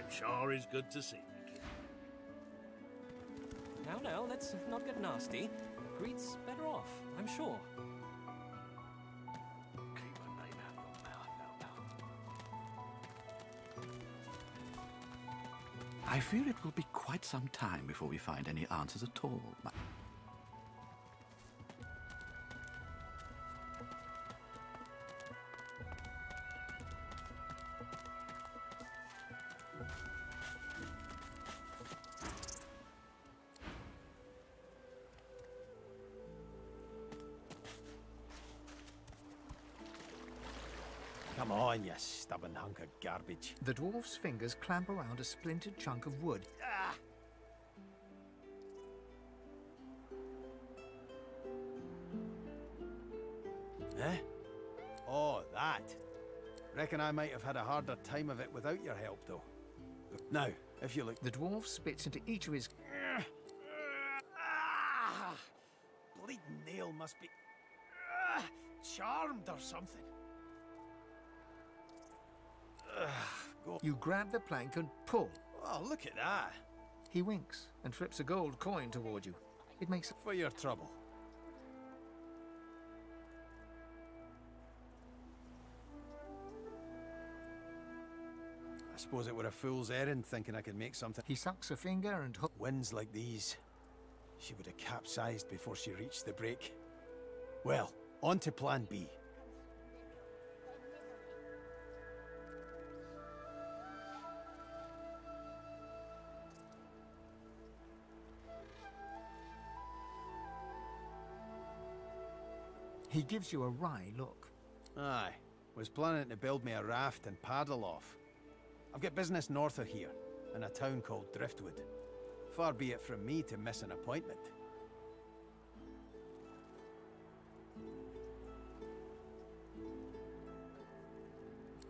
It sure is good to see you, kid. Now, let's not get nasty. Greet's better off, I'm sure. Keep a name out of your mouth now. I fear it will be quite some time before we find any answers at all. Come on, you stubborn hunk of garbage. The dwarf's fingers clamp around a splintered chunk of wood. Ah! Eh? Oh, that. Reckon I might have had a harder time of it without your help, though. Now, if you look... The dwarf spits into each of his... Ah! Bleeding nail must be... charmed or something. Go. You grab the plank and pull. Oh, look at that. He winks and flips a gold coin toward you. It makes... For your trouble. I suppose it were a fool's errand thinking I could make something. He sucks a finger and... Winds like these, she would have capsized before she reached the break. Well, on to plan B. He gives you a wry look. Aye, was planning to build me a raft and paddle off. I've got business north of here, in a town called Driftwood. Far be it from me to miss an appointment.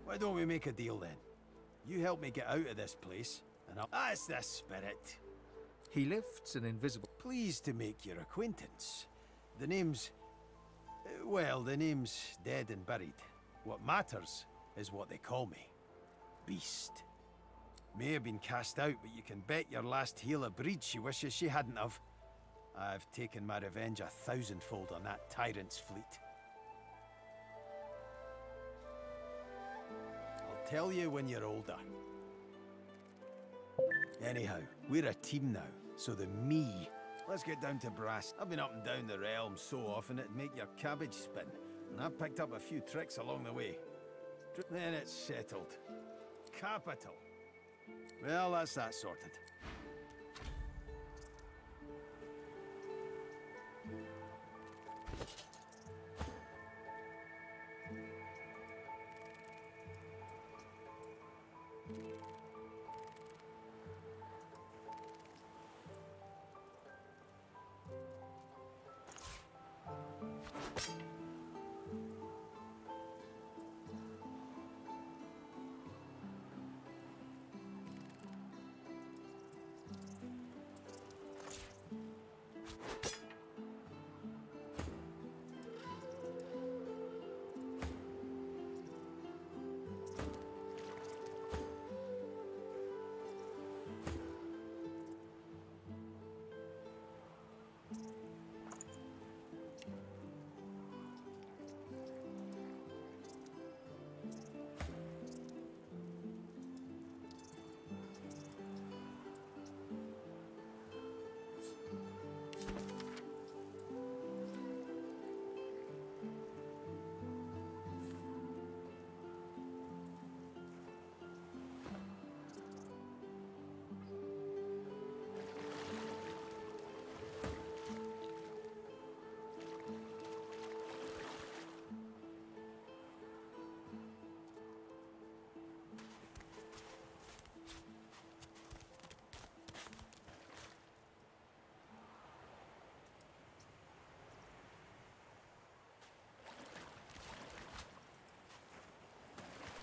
Why don't we make a deal then? You help me get out of this place, and I'll... That's the spirit. He lifts an invisible... Pleased to make your acquaintance. The name's... well, the name's dead and buried. What matters is what they call me. Beast. May have been cast out, but you can bet your last heel of breed she wishes she hadn't have. I've taken my revenge 1,000-fold on that tyrant's fleet. I'll tell you when you're older. Anyhow, we're a team now, so the me. Let's get down to brass. I've been up and down the realm so often it'd make your cabbage spin, and I've picked up a few tricks along the way. Then it's settled. Capital. Well, that's that sorted.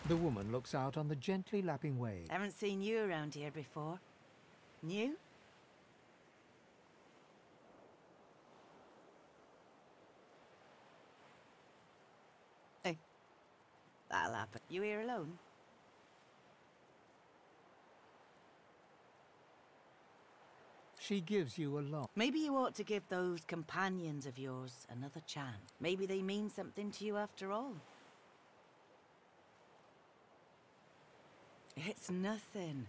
The woman looks out on the gently lapping wave. Haven't seen you around here before. New? Hey, that'll happen. You here alone? She gives you a lot. Maybe you ought to give those companions of yours another chance. Maybe they mean something to you after all. It's nothing.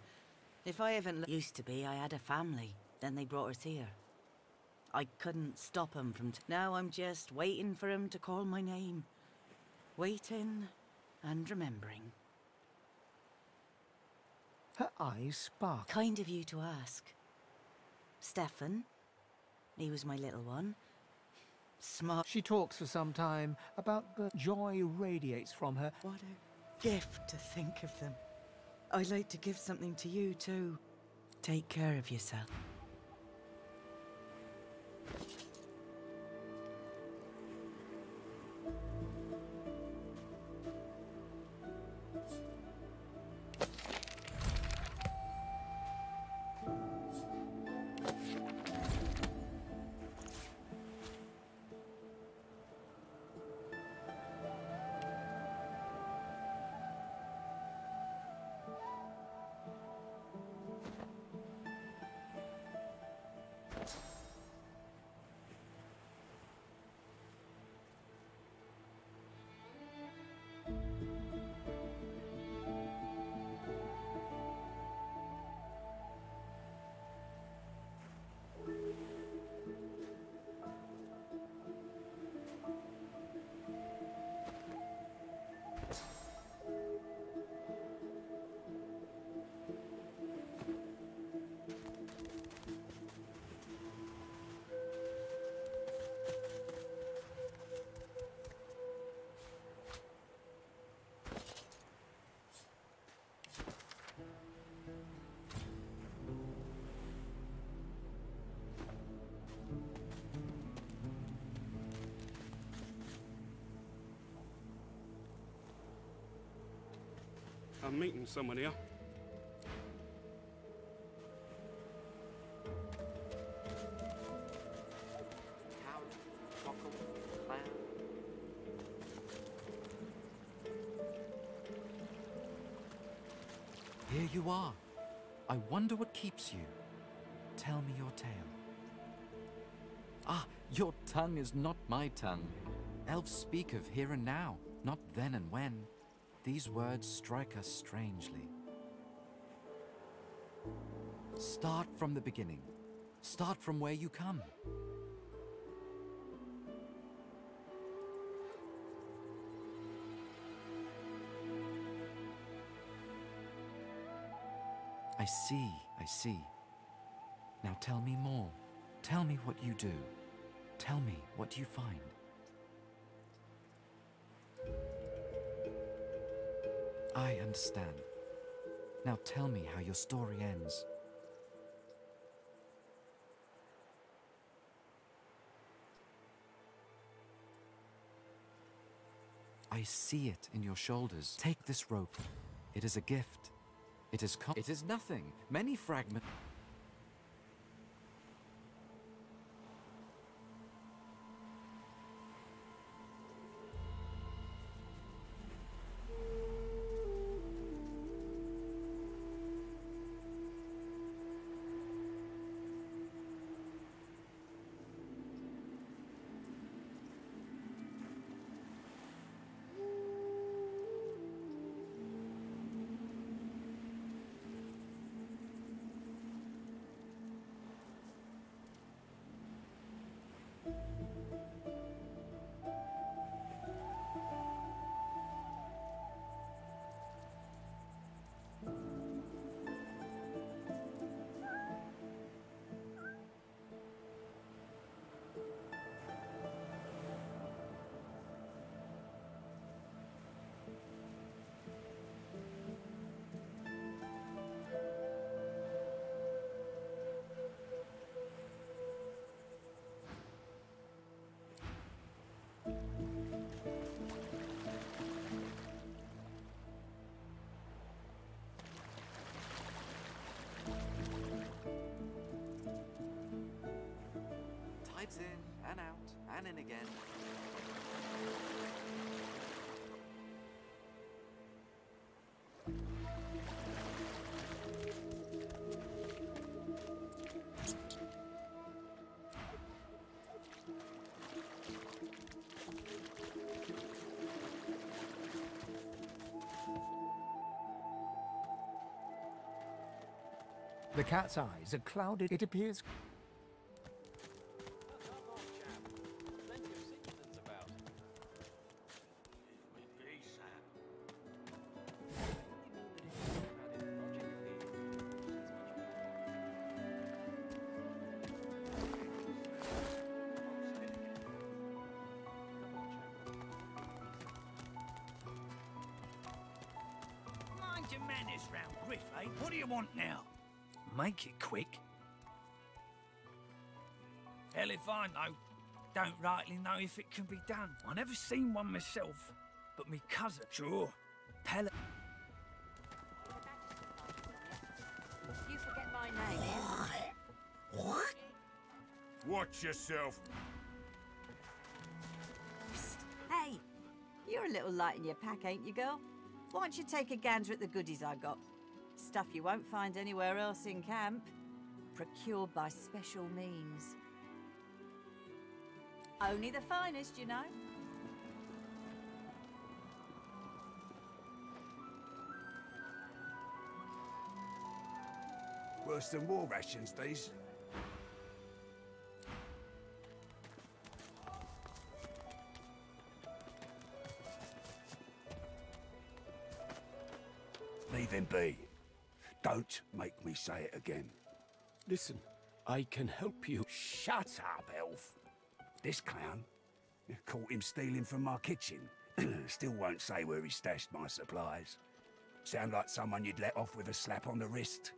If I haven't... Used to be, I had a family. Then they brought us here. I couldn't stop 'em from... Now I'm just waiting for 'em to call my name. Waiting and remembering. Her eyes spark. Kind of you to ask. Stefan, he was my little one. Smart. She talks for some time about the joy radiates from her. What a gift to think of them. I'd like to give something to you too. Take care of yourself. I'm meeting someone here. Here you are. I wonder what keeps you. Tell me your tale. Ah, your tongue is not my tongue. Elves speak of here and now, not then and when. These words strike us strangely. Start from the beginning. Start from where you come. I see, I see. Now tell me more. Tell me what you do. Tell me what you find. I understand. Now tell me how your story ends. I see it in your shoulders. Take this rope. It is a gift. It is nothing. Many fragments. Tides in and out and in again. The cat's eyes are clouded. It appears. Mind your manners round Griff, eh? What do you want now? Make it quick. Hell if I know. Don't rightly know if it can be done. I never seen one myself, but me cousin, sure. Pella. You forget my name, yeah? Watch yourself. Hey, you're a little light in your pack, ain't you, girl? Why don't you take a gander at the goodies I got? Stuff you won't find anywhere else in camp. Procured by special means. Only the finest, you know. Worse than war rations, these. Leave him be. Don't make me say it again. Listen, I can help you. Shut up, elf. This clown caught him stealing from my kitchen. Still won't say where he stashed my supplies. Sound like someone you'd let off with a slap on the wrist.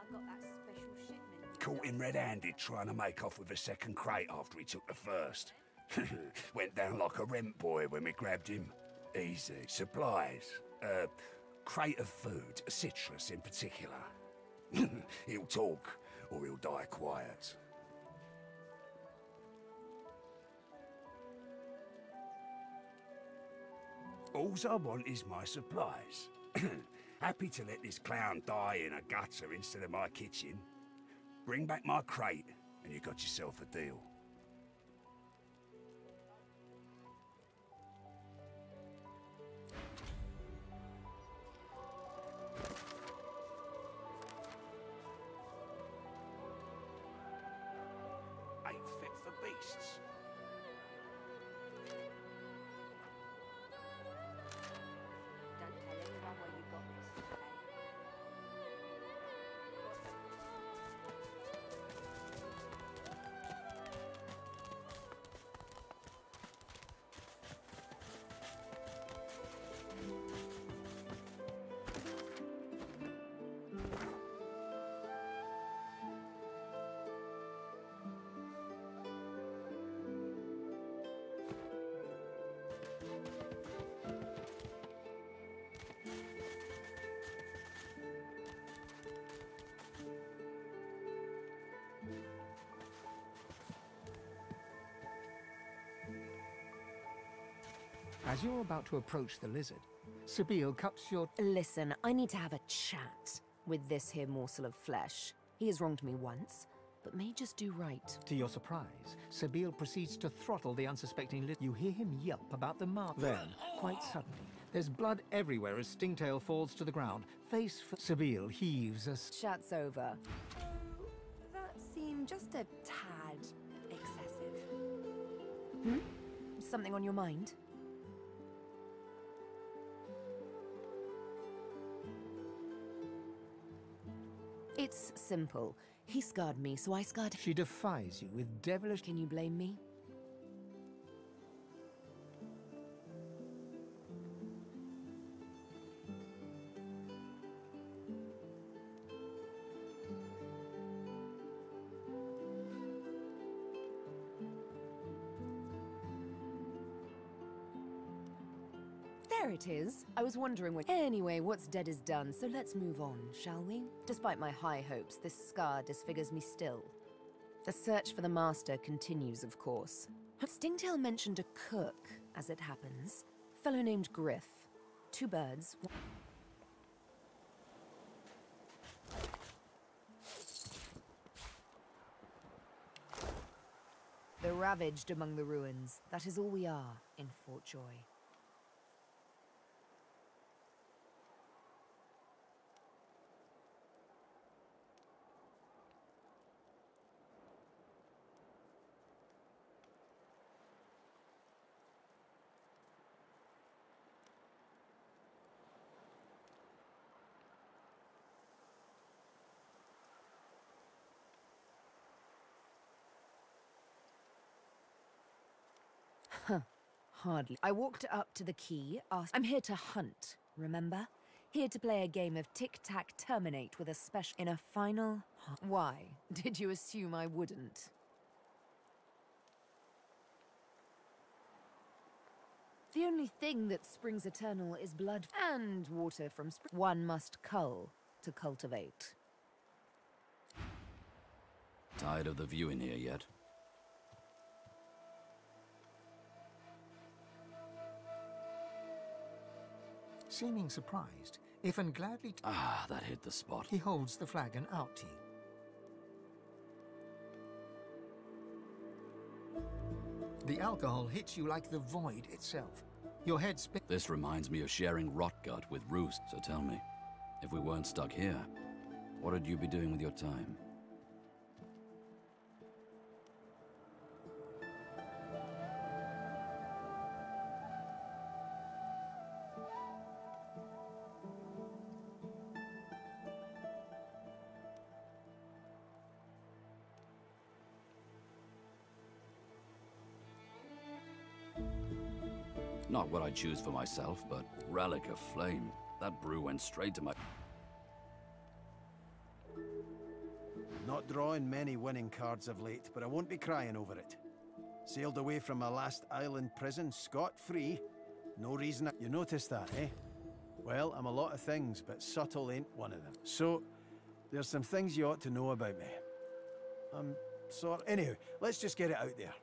I've got that special shipment. Caught him red-handed trying to make off with a second crate after he took the first. Went down like a rent boy when we grabbed him. Easy. Supplies. Crate of food, citrus in particular. He'll talk, or he'll die quiet. Alls I want is my supplies. Happy to let this clown die in a gutter instead of my kitchen. Bring back my crate, and you got yourself a deal. Ain't fit for beasts. Don't tell anyone where you got this, okay? As you're about to approach the lizard, Sabine cups your... Listen, I need to have a chat with this here morsel of flesh. He has wronged me once, but may just do right. To your surprise, Sabine proceeds to throttle the unsuspecting lizard. You hear him yelp about the mark. Then, quite suddenly, there's blood everywhere as Stingtail falls to the ground. Face for... Sabine heaves a... Chat's over. That seemed just a tad excessive. Hmm? Something on your mind? It's simple. He scarred me, so I scarred him. She defies you with devilish... Can you blame me? There it is. I was wondering what... Anyway, what's dead is done, so let's move on, shall we? Despite my high hopes, this scar disfigures me still. The search for the master continues, of course. Stingtail mentioned a cook, as it happens. Fellow named Griff. 2 birds. The ravaged among the ruins. That is all we are in Fort Joy. hardly. I walked up to the key, asked, I'm here to hunt, remember? Here to play a game of tic-tac terminate with a special in a final... Why? Did you assume I wouldn't? The only thing that springs eternal is blood and water from spring. One must cull to cultivate. Tired of the view in here yet? Seeming surprised, Ifan gladly... Ah, that hit the spot. He holds the flagon out to you. The alcohol hits you like the void itself. Your head spins. This reminds me of sharing rotgut with Roost, so tell me, if we weren't stuck here, what would you be doing with your time? Not what I choose for myself, but relic of flame. That brew went straight to my... Not drawing many winning cards of late, but I won't be crying over it. Sailed away from my last island prison scot-free. No reason you noticed that, eh? Well, I'm a lot of things, but subtle ain't one of them. So, there's some things you ought to know about me. Anyway, let's just get it out there.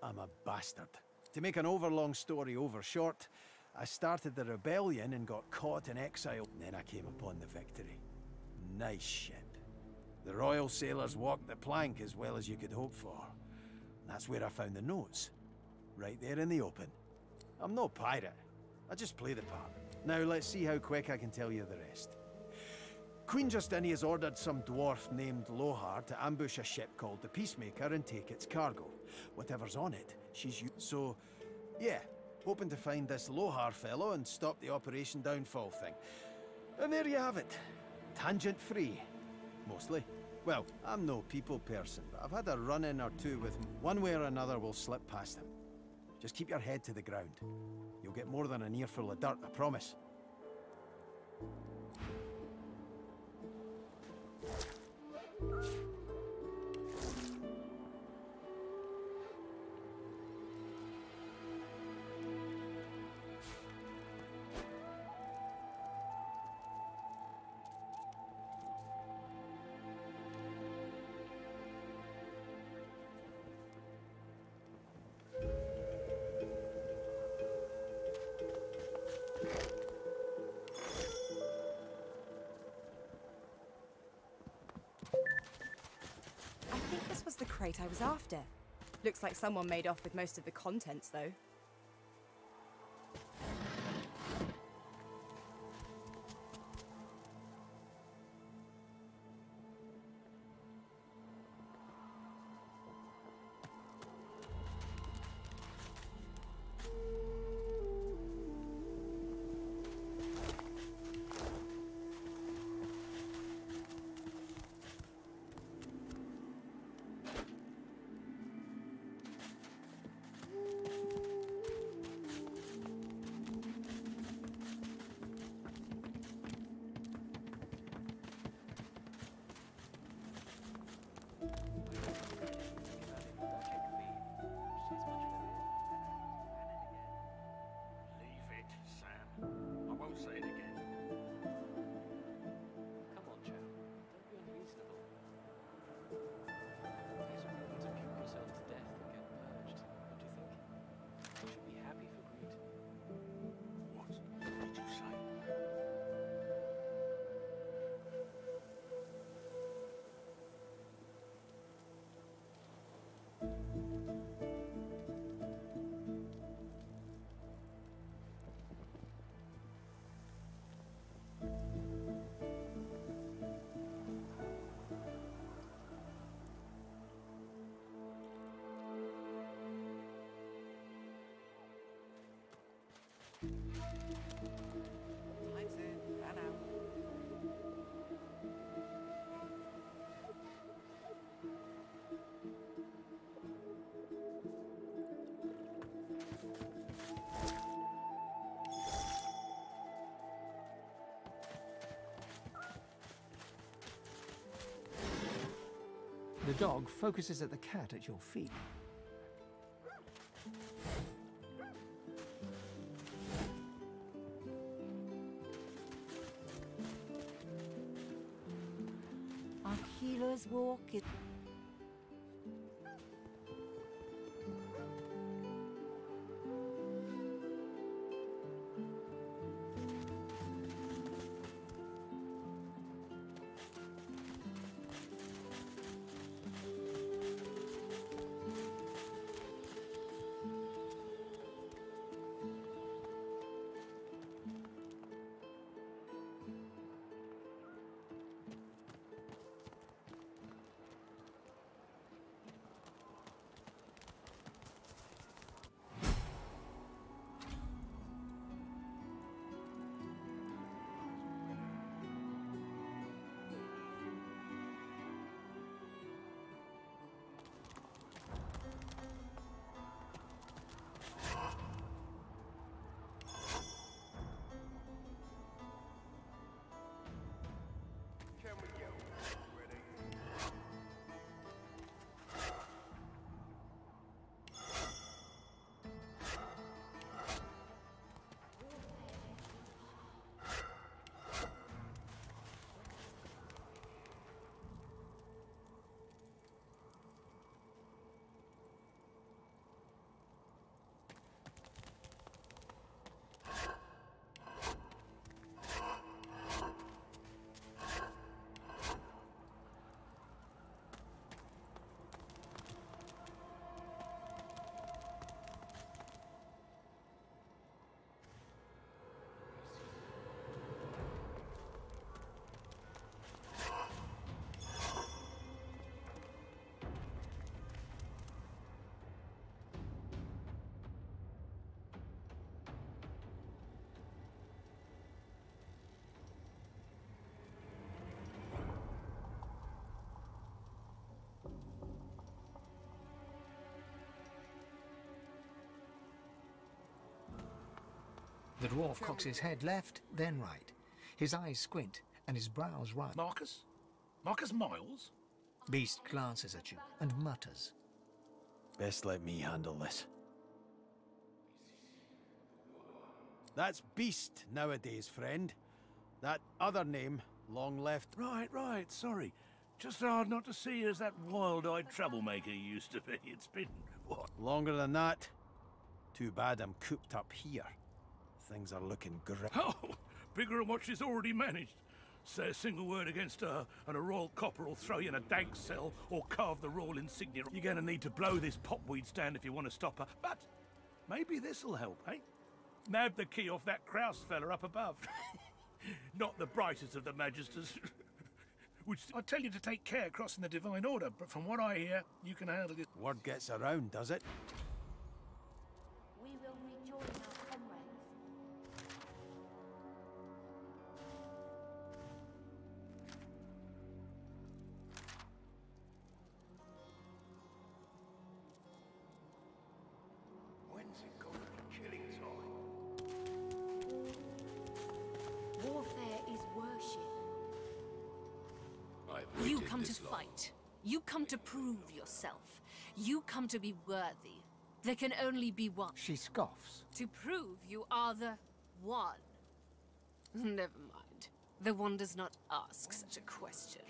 I'm a bastard. To make an overlong story over short, I started the rebellion and got caught in exile. Then I came upon the victory. Nice ship. The royal sailors walked the plank as well as you could hope for. That's where I found the notes. Right there in the open. I'm no pirate. I just play the part. Now let's see how quick I can tell you the rest. Queen Justinia's ordered some dwarf named Lohar to ambush a ship called the Peacemaker and take its cargo. Whatever's on it, she's used. So, yeah, hoping to find this Lohar fellow and stop the Operation Downfall thing. And there you have it. Tangent-free. Mostly. Well, I'm no people person, but I've had a run-in or two with him. One way or another we'll slip past him. Just keep your head to the ground. You'll get more than an earful of dirt, I promise. I think this was the crate I was after. Looks like someone made off with most of the contents, though. The dog focuses at the cat at your feet. A healer's walk is... The dwarf cocks his head left, then right. His eyes squint, and his brows rise. Marcus? Marcus Miles? Beast glances at you and mutters. Best let me handle this. That's Beast nowadays, friend. That other name, long left. Right, sorry. Just hard not to see you as that wild-eyed troublemaker you used to be. It's been, what? Longer than that. Too bad I'm cooped up here. Things are looking grim. Oh, bigger than what she's already managed. Say a single word against her, and a royal copper will throw you in a dank cell or carve the royal insignia. You're going to need to blow this popweed stand if you want to stop her. But maybe this'll help, eh? Nab the key off that Kraus fella up above. Not the brightest of the magisters. Which I tell you to take care crossing the Divine Order, but from what I hear, you can handle it. Word gets around, does it? We will rejoin our comrades. When's it gonna be killing time? Warfare is worship. You come to fight. You come to prove yourself. You come to be worthy. There can only be one. She scoffs. To prove you are the one. Never mind. The one does not ask such a question.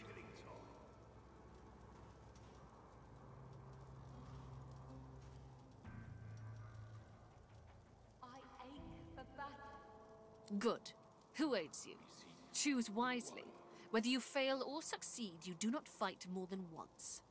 I ache for battle. Good. Who aids you? Choose wisely. Whether you fail or succeed, you do not fight more than once.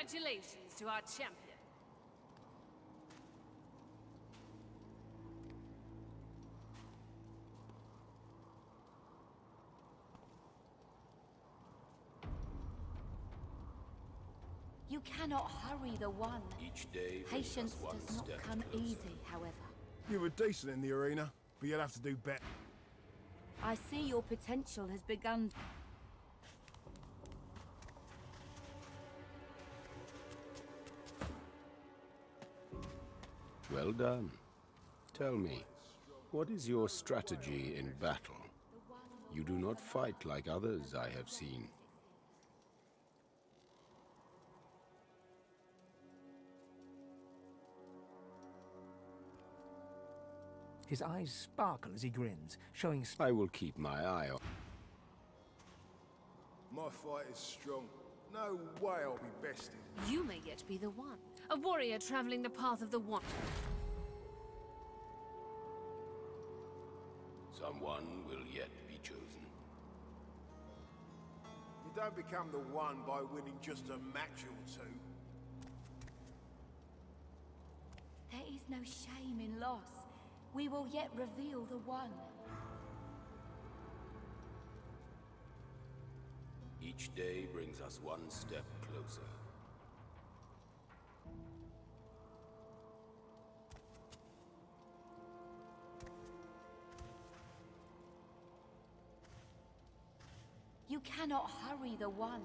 Congratulations to our champion. You cannot hurry the one. Each day Patience does not come easy, however. You were decent in the arena, but you'll have to do better. I see your potential has begun. Well done. Tell me, what is your strategy in battle? You do not fight like others I have seen. His eyes sparkle as he grins, showing... I will keep my eye on... My fight is strong. No way I'll be bested. You may yet be the one. A warrior traveling the path of the one. Someone will yet be chosen. You don't become the one by winning just a match or two. There is no shame in loss. We will yet reveal the one. Each day brings us one step closer. You cannot hurry the one.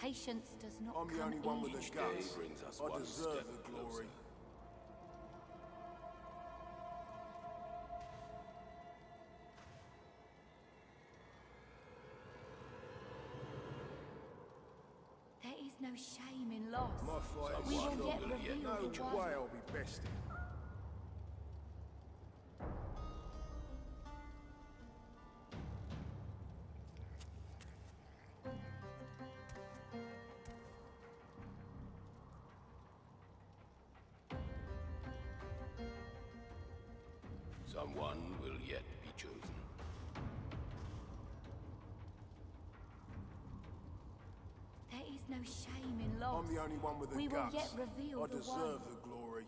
Patience does not I'm the come only one with easy. the guts. brings us I one deserve step the glory. closer. There is no shame in loss. My fight We is will strong. yet reveal No the one. way I'll be bested. Someone will yet be chosen. There is no shame in loss. I'm the only one with the We guts. will yet reveal I the deserve one. the glory.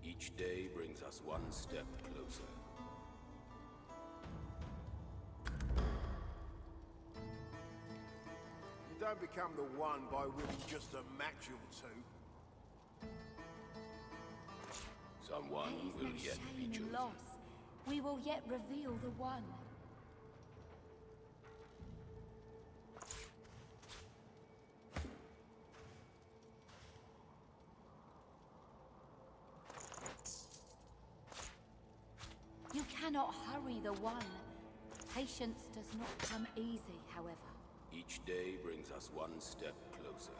Each day brings us one step closer. You don't become the one by winning just a match or two. Someone There is will no yet be shame in chosen. loss. We will yet reveal the one. You cannot hurry the one. Patience does not come easy, however. Each day brings us one step closer.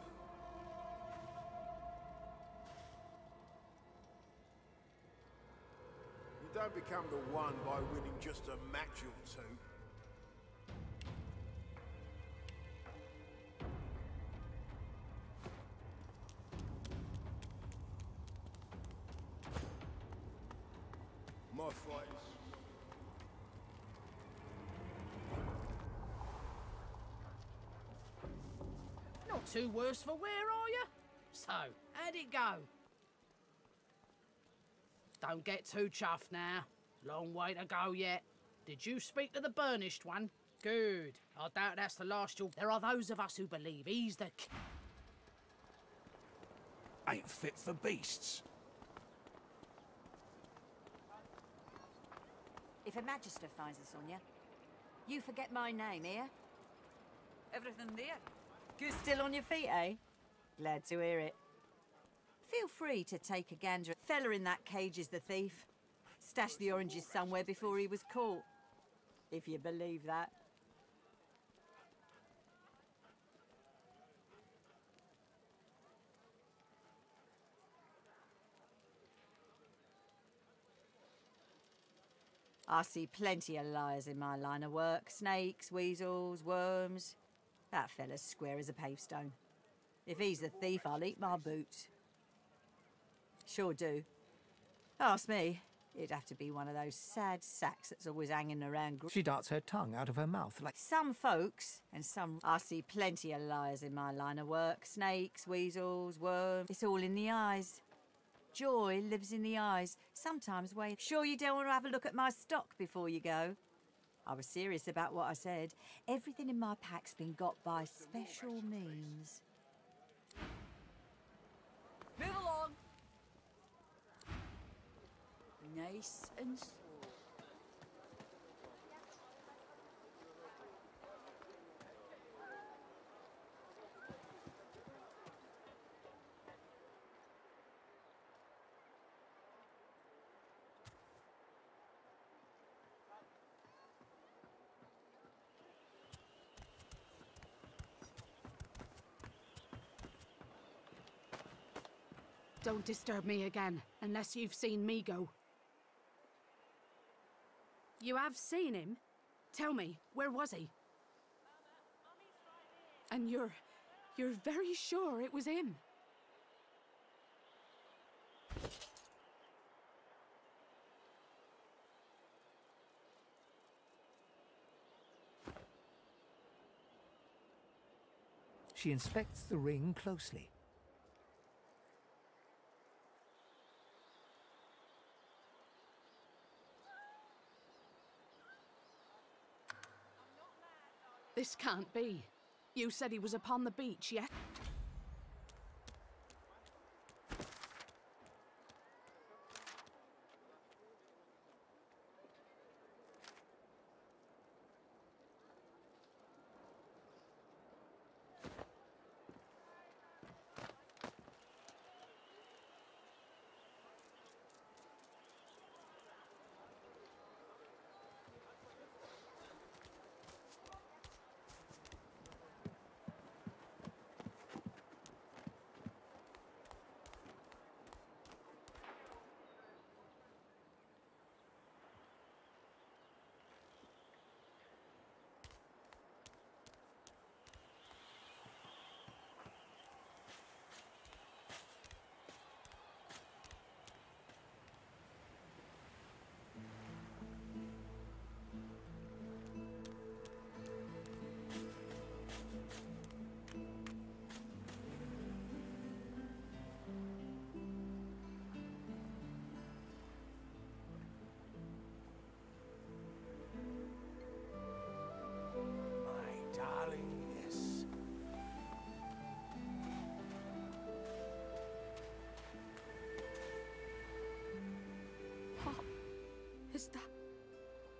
You don't become the one by winning just a match or two. My fight is... Not too worse for wear, are you? So, how'd it go? Don't get too chuffed now. Long way to go yet. Did you speak to the burnished one? Good. I doubt that's the last you'll... There are those of us who believe he's the... Ain't fit for beasts. If a magister finds us on you, you forget my name, here? Everything there? Good, still on your feet, eh? Glad to hear it. Feel free to take a gander. Fella in that cage is the thief. Stashed the oranges somewhere before he was caught. If you believe that. I see plenty of liars in my line of work. Snakes, weasels, worms. That fella's square as a pavestone. If he's the thief, I'll eat my boots. Sure do. Ask me. It'd have to be one of those sad sacks that's always hanging around. She darts her tongue out of her mouth like... Some folks, and some... I see plenty of liars in my line of work. Snakes, weasels, worms. It's all in the eyes. Joy lives in the eyes. Sometimes wait. Sure you don't want to have a look at my stock before you go? I was serious about what I said. Everything in my pack's been got by special means. Move along. Nice and slow. Don't disturb me again, unless you've seen me go. You have seen him? Tell me, where was he? And you're very sure it was him? She inspects the ring closely. This can't be. You said he was upon the beach, yes?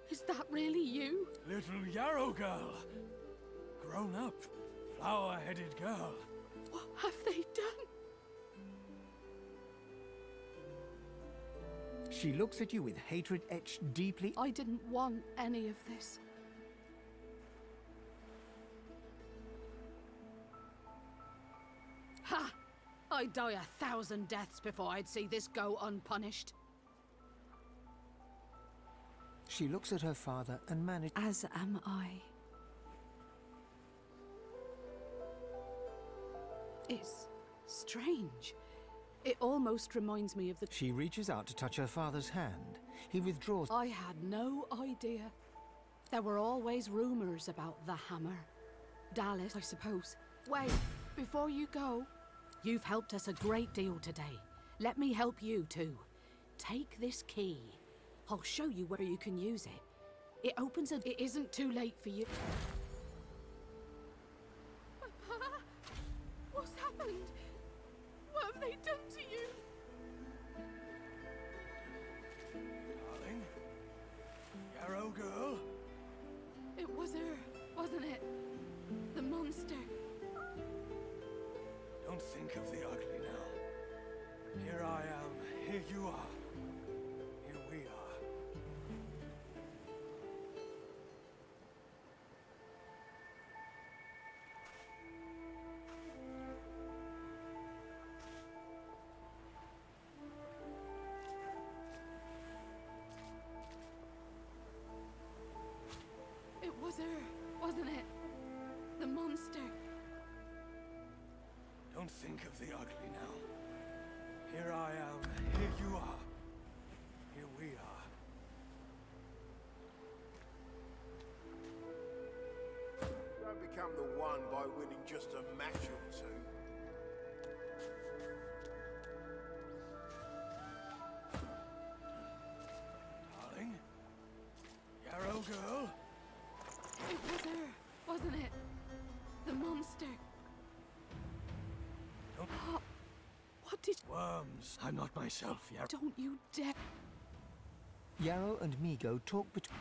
Is that really you? Little Yarrow girl. Grown up, flower-headed girl. What have they done? She looks at you with hatred etched deeply. I didn't want any of this. Ha! I'd die 1,000 deaths before I'd see this go unpunished. She looks at her father and manages. As am I. It's strange. It almost reminds me of the... She reaches out to touch her father's hand. He withdraws. I had no idea. There were always rumors about the hammer. Dallas, I suppose. Wait, before you go, you've helped us a great deal today. Let me help you too. Take this key. I'll show you where you can use it. It opens a... It isn't too late for you. Papa, what's happened? What have they done to you? Darling? Yarrow girl? It was her, wasn't it? The monster. Don't think of the ugly now. Here I am. Here you are. Here we are. It was her, wasn't it? The monster. Don't think of the ugly now. Here I am. Here you are. Here we are. Don't become the one by winning just a match or two. Darling? Yarrow girl? It was her, wasn't it? The monster. What did... Worms. I'm not myself, Yarrow. Don't you dare... Yarrow and Migo talk between.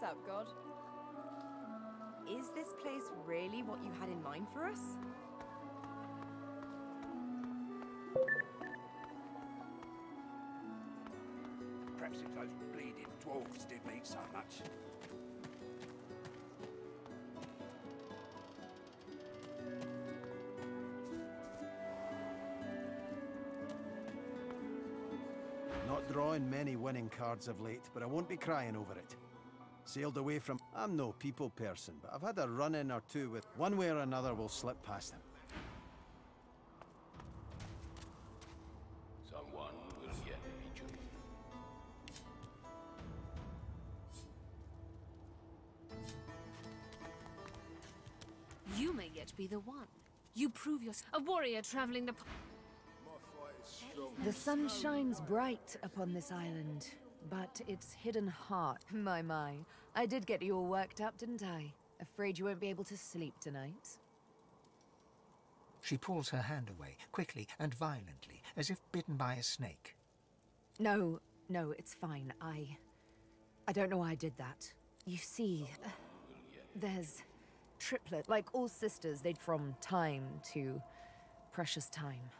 What's up, God? Is this place really what you had in mind for us? Perhaps if those bleeding dwarves didn't mean so much. Not drawing many winning cards of late, but I won't be crying over it. Sailed away from... I'm no people person, but I've had a run-in or two with... One way or another will slip past them. Someone will yet be chosen. You may yet be the one. You prove yourself a warrior traveling the... The sun shines bright upon this island, but its hidden heart... My. I did get you all worked up, didn't I? Afraid you won't be able to sleep tonight? She pulls her hand away, quickly and violently, as if bitten by a snake. No, it's fine. I don't know why I did that. You see, there's... triplet. Like all sisters, they'd from time to precious time.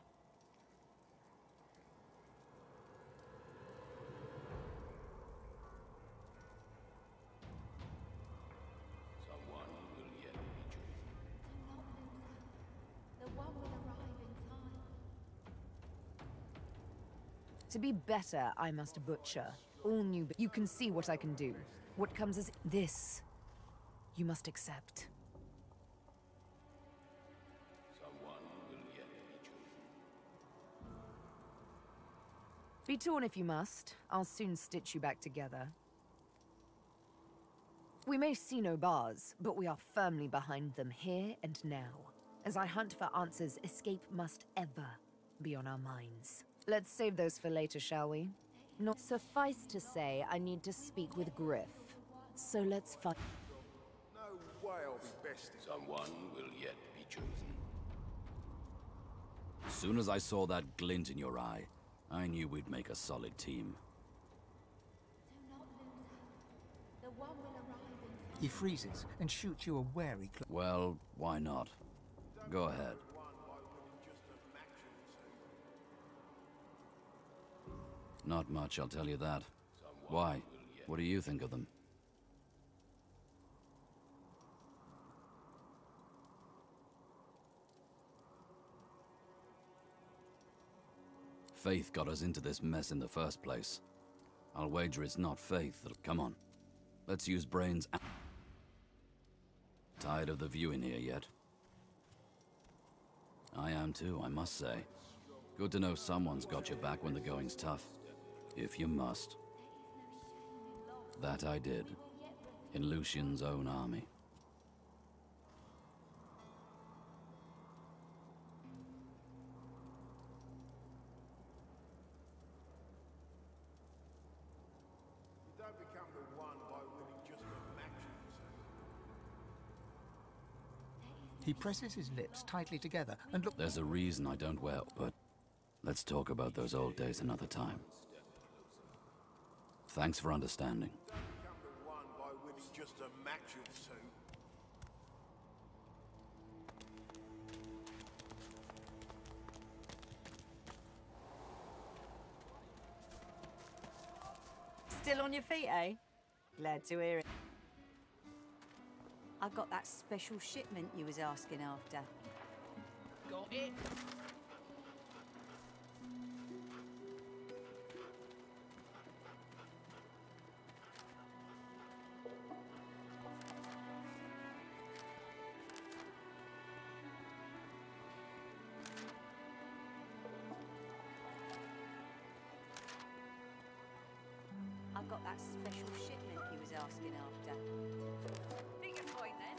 Someone will yet be chosen. The one will arrive in time. To be better, I must butcher. All new, but you can see what I can do. What comes as this, you must accept. Someone will yet be chosen. Be torn if you must. I'll soon stitch you back together. We may see no bars, but we are firmly behind them here and now. As I hunt for answers, escape must ever be on our minds. Let's save those for later, shall we? Not suffice to say, I need to speak with Griff. So let's find... No way I'll be bested. Someone will yet be chosen. As soon as I saw that glint in your eye, I knew we'd make a solid team. Do not lose it. The one will arrive in time. He freezes and shoots you a wary... Well, why not? Go ahead. Not much, I'll tell you that. Why? What do you think of them? Faith got us into this mess in the first place. I'll wager it's not Faith that'll... Come on. Let's use brains... Tired of the view in here yet? I am too, I must say. Good to know someone's got your back when the going's tough. If you must. That I did. In Lucian's own army. You don't become the one by winning just a match or two. He presses his lips tightly together and look... There's a reason I don't well, but let's talk about those old days another time. Thanks for understanding. You don't become the one by winning just a match or two. Still on your feet, eh? Glad to hear it. I got that special shipment you was asking after. Got it. I got that special shipment you was asking after. Bigger point then.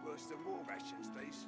Worse than war rations, these.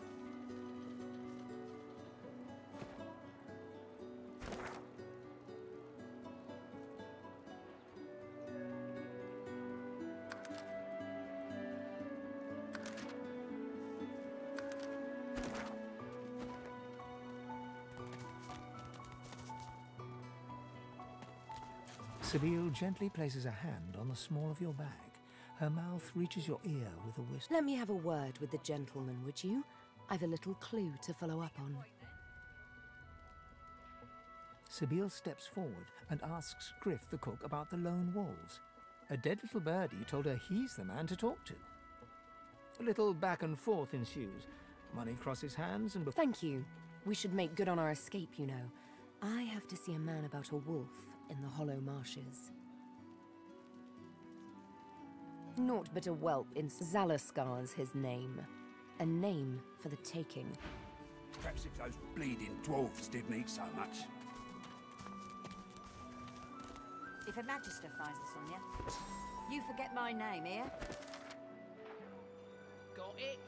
Sabine gently places a hand on the small of your back. Her mouth reaches your ear with a whisper. Let me have a word with the gentleman, would you? I've a little clue to follow up on. Sabine steps forward and asks Griff the cook about the lone wolves. A dead little birdie told her he's the man to talk to. A little back and forth ensues. Money crosses hands and... Thank you. We should make good on our escape, you know. I have to see a man about a wolf in the Hollow Marshes. Naught but a whelp in Zalaskar's his name. A name for the taking. Perhaps if those bleeding dwarves didn't eat so much. If a magister finds us on you forget my name, here? Got it.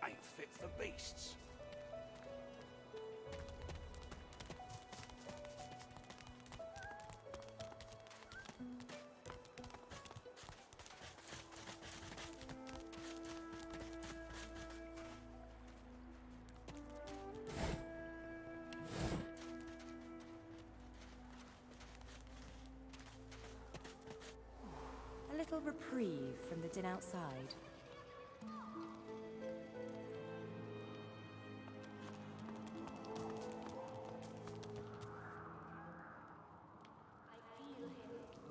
Ain't fit for beasts. A little reprieve from the din outside. I feel him,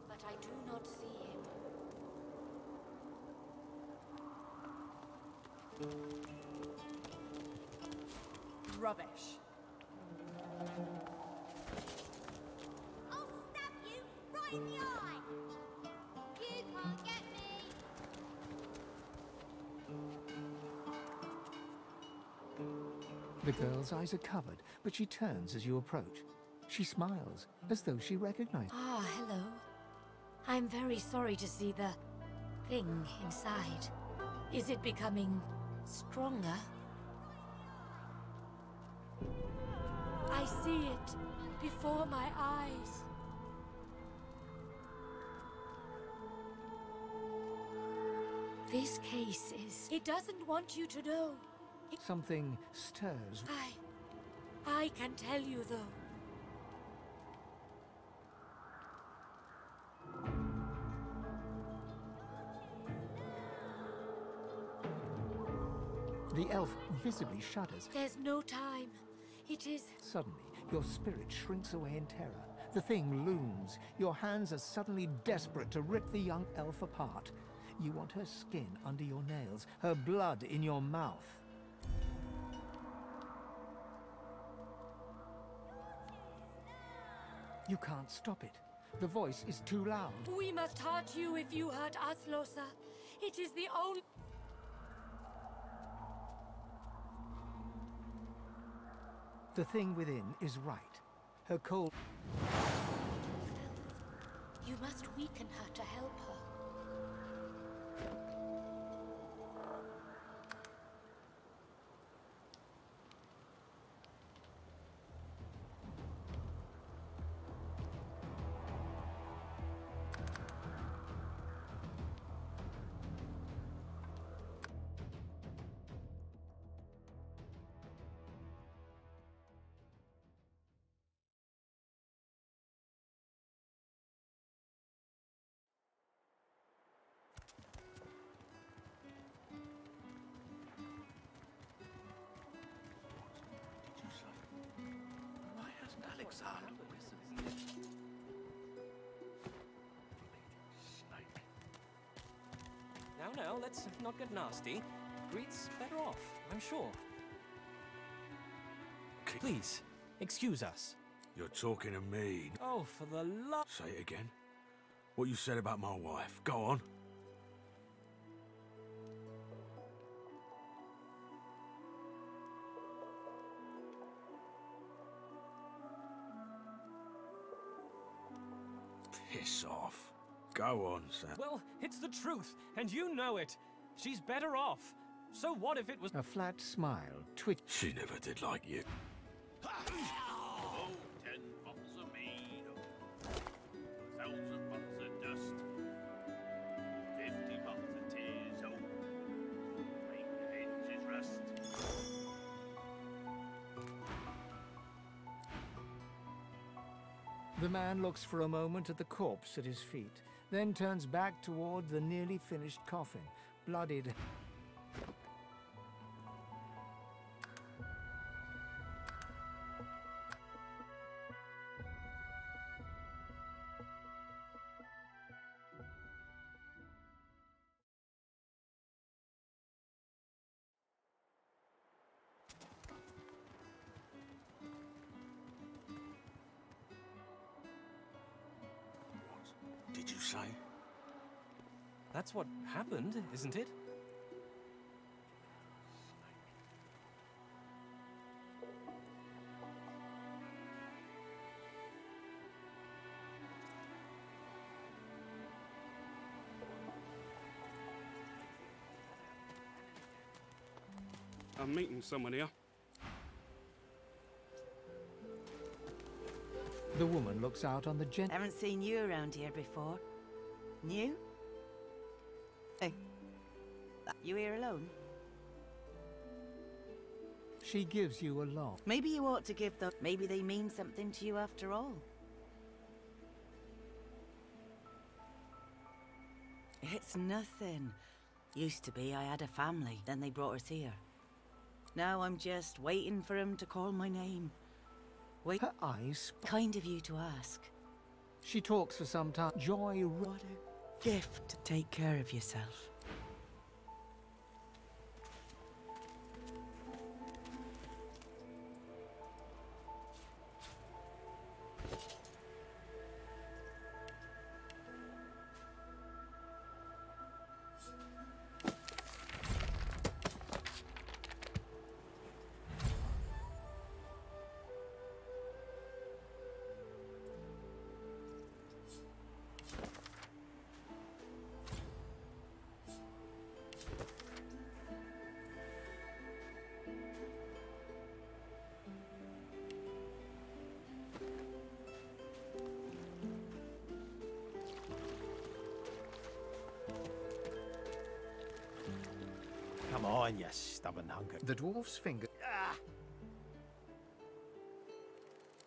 but I do not see him. Rubbish. I'll stab you right in the eye! You can't get me! The girl's eyes are covered, but she turns as you approach. She smiles, as though she recognizes. Ah, hello. I'm very sorry to see the thing inside. Is it becoming stronger? I see it before my eyes. This case is... It doesn't want you to know. Something stirs. I can tell you, though. The elf visibly shudders. There's no time. It is... Suddenly, your spirit shrinks away in terror. The thing looms. Your hands are suddenly desperate to rip the young elf apart. You want her skin under your nails, her blood in your mouth. You can't stop it. The voice is too loud. We must hurt you if you hurt us, Losa. It is the only... The thing within is right. Her cold... You must weaken her to help her. Now, let's not get nasty. Greet's better off, I'm sure. Please, excuse us. You're talking to me. Oh, for the love... Say it again. What you said about my wife. Go on. Piss off. Go on, Sam. Well, it's the truth, and you know it. She's better off. So what if it was... A flat smile twitched. She never did like you. 10 bottles of mead, 1,000 bottles of dust, 50 bottles of tears, make the hinges rust. The man looks for a moment at the corpse at his feet, then turns back toward the nearly finished coffin, bloodied. Did you say? That's what happened, isn't it? I'm meeting someone here. The woman looks out on the Haven't seen you around here before. New? Hey. You here alone? She gives you a laugh. Maybe you ought to give them. Maybe they mean something to you after all. It's nothing. Used to be I had a family, then they brought us here. Now I'm just waiting for him to call my name. Wait. Her eyes. Kind of you to ask. She talks for some time. Joy. What a gift to take care of yourself. Come on, you stubborn hunker. The dwarf's finger. Ah!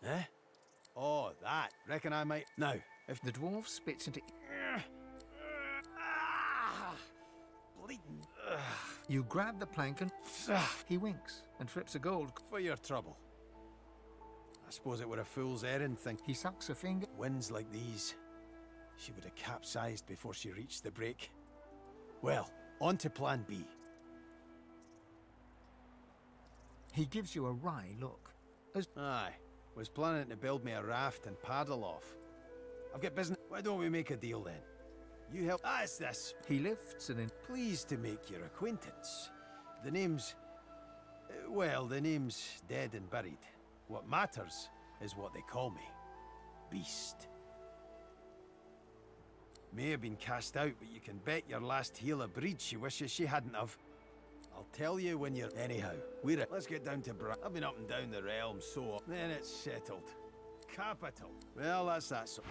Eh? Oh, that. Reckon I might. Now, if the dwarf spits into. Bleeding. You grab the plank and. He winks and trips a gold. For your trouble. I suppose it were a fool's errand thing. He sucks a finger. Winds like these. She would have capsized before she reached the break. Well, on to plan B. He gives you a wry look. Aye. Was planning to build me a raft and paddle off. I've got business. Why don't we make a deal then? You help. Ah, it's this. He lifts and then. Pleased to make your acquaintance. The name's. Well, the name's dead and buried. What matters is what they call me. Beast. May have been cast out, but you can bet your last heel of breed she wishes she hadn't have. I'll tell you when you're... Anyhow, let's get down to I've been up and down the realm, so... Then it's settled. Capital. Well, that's that so...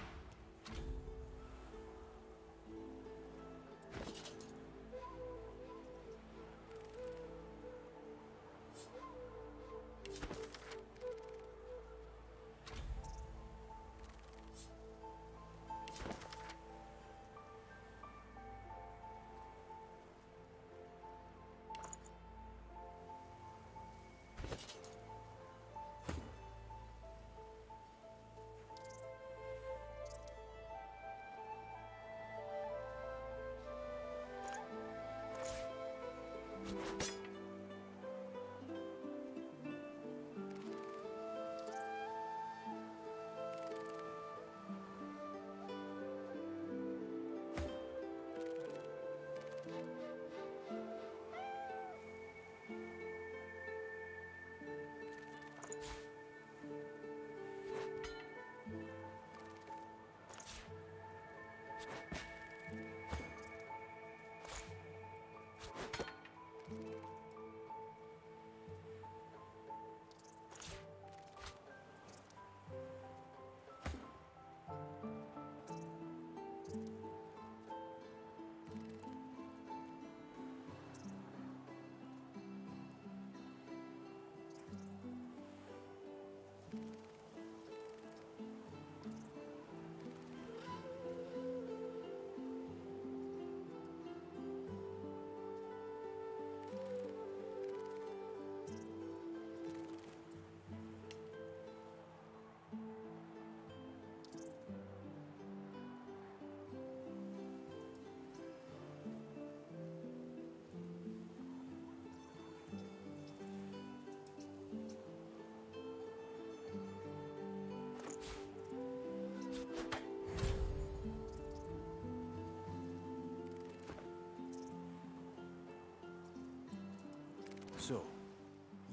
So,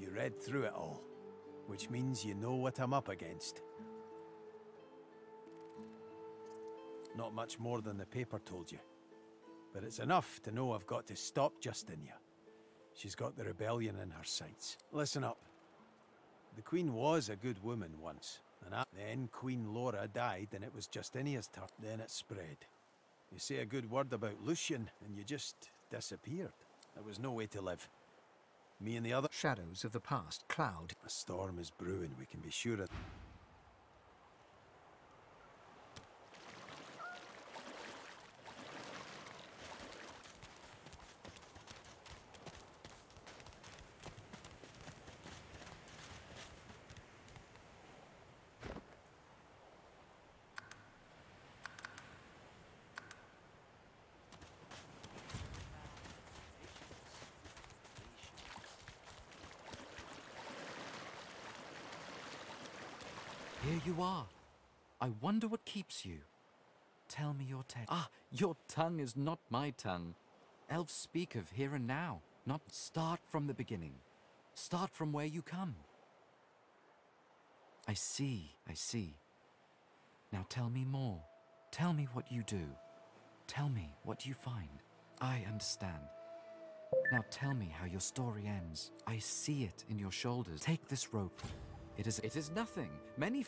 you read through it all, which means you know what I'm up against. Not much more than the paper told you. But it's enough to know I've got to stop Justinia. She's got the rebellion in her sights. Listen up. The Queen was a good woman once, and then Queen Laura died and it was Justinia's turn. Then it spread. You say a good word about Lucian and you just disappeared. There was no way to live. Me and the other shadows of the past cloud. A storm is brewing, we can be sure of. Here you are. I wonder what keeps you. Tell me your tale. Ah, your tongue is not my tongue. Elves speak of here and now, not start from the beginning. Start from where you come. I see, I see. Now tell me more. Tell me what you do. Tell me what you find. I understand. Now tell me how your story ends. I see it in your shoulders. Take this rope. It is nothing. Many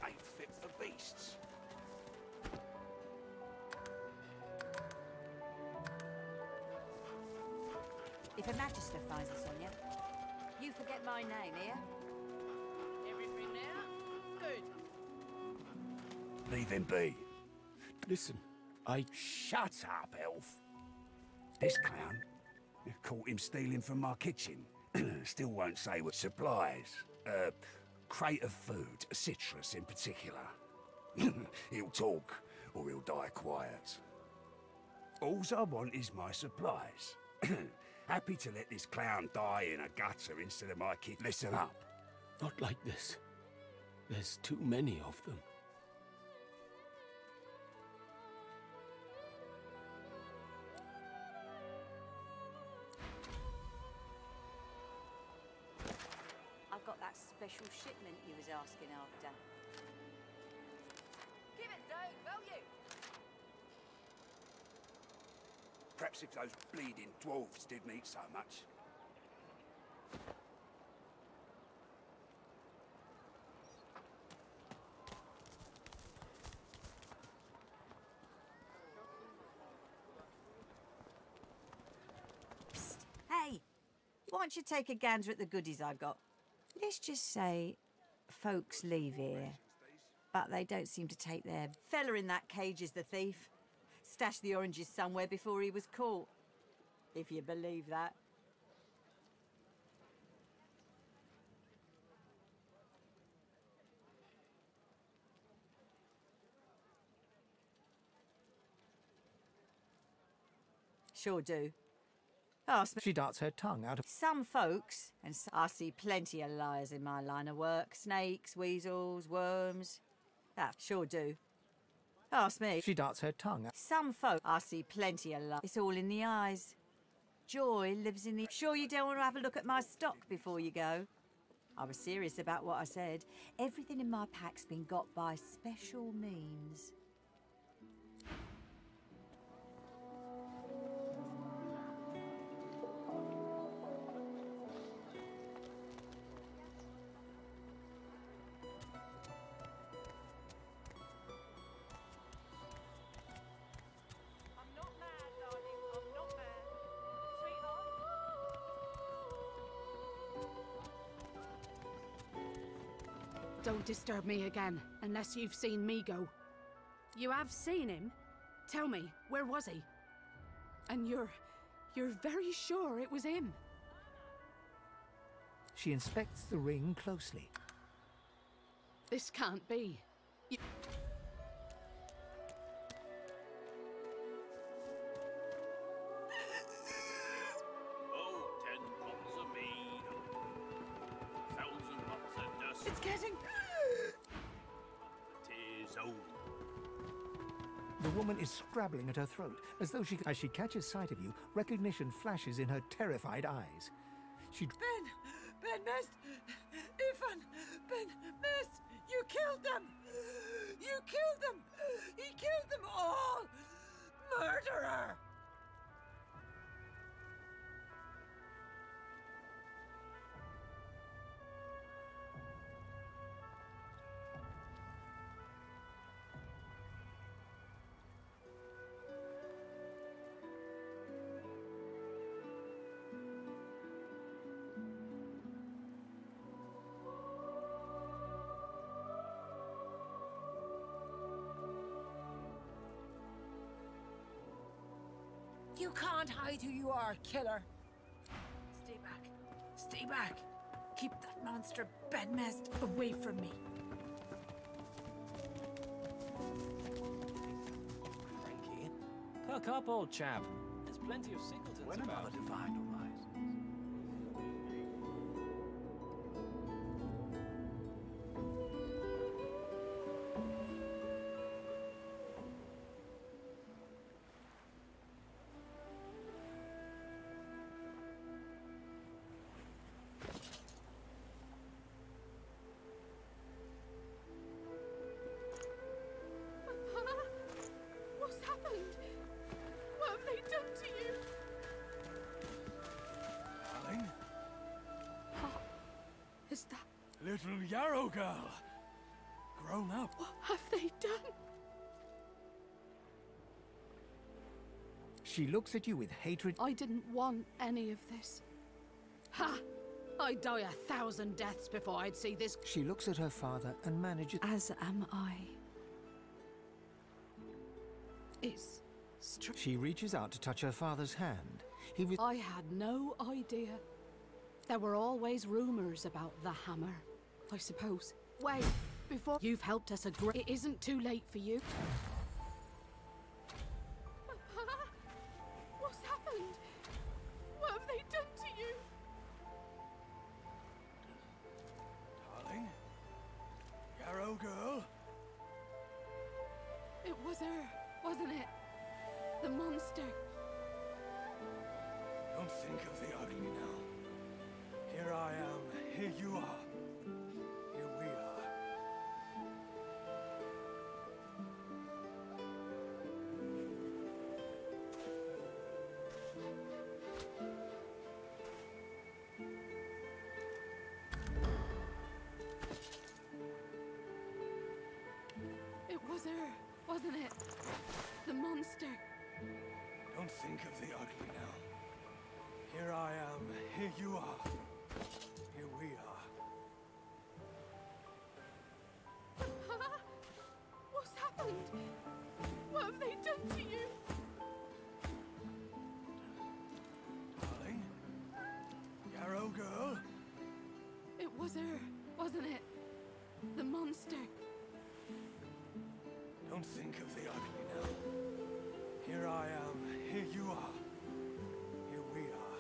ain't fit for beasts. If a magister finds us on you, you forget my name here. Everything now? Good. Leave him be. Listen, Shut up, elf. This clown caught him stealing from my kitchen. Still won't say what supplies. Crate of food, citrus in particular. He'll talk, or he'll die quiet. Alls I want is my supplies. Happy to let this clown die in a gutter instead of my kid. Listen up. Not like this. There's too many of them. special shipment you was asking after. Give it down, will you? Perhaps if those bleeding dwarves didn't eat so much. Psst. Hey, why don't you take a gander at the goodies I got? Let's just say folks leave here, but they don't seem to take their... Fella in that cage is the thief. Stashed the oranges somewhere before he was caught. If you believe that. Sure do. Ask me. She darts her tongue out of... Some folks, and I see plenty of liars in my line of work. Snakes, weasels, worms. Ah, sure do. Ask me. She darts her tongue out. Some folk, I see plenty of lies. It's all in the eyes. Joy lives in the... Sure you don't want to have a look at my stock before you go? I was serious about what I said. Everything in my pack's been got by special means. Don't disturb me again, unless you've seen me go. You have seen him? Tell me, where was he? And you're very sure it was him? She inspects the ring closely. This can't be. Oh, 10 pots of mead. 1,000 pots of dust. It's getting... Tis old. The woman is scrabbling at her throat, as though she... As she catches sight of you, recognition flashes in her terrified eyes. She... Ben Mist! Ifan! Ben Mist! You killed them! You killed them! He killed them all! Murderer! You can't hide who you are, killer. Stay back. Stay back. Keep that monster Ben Mist away from me. Frankie, perk up, old chap. There's plenty of singletons When about. another divide will rise. What's happened? What have they done to you? Darling? Is that... Little Yarrow girl. Grown up. What have they done? She looks at you with hatred. I didn't want any of this. Ha! I'd die 1,000 deaths before I'd see this. She looks at her father and manages... As am I. It's... She reaches out to touch her father's hand. I had no idea. There were always rumors about the hammer, I suppose. Wait, before... You've helped us a great... It isn't too late for you. What's happened? What have they done to you? Darling? Yarrow girl? It was her, wasn't it? The monster. Don't think of the ugly now. Here I am, here you are. wasn't it? The monster. Don't think of the ugly now. Here I am, here you are. Here we are. What's happened? What have they done to you? Darling? Yarrow girl? It was her, wasn't it? The monster. Don't think of the ugly now. Here I am, here you are. Here we are.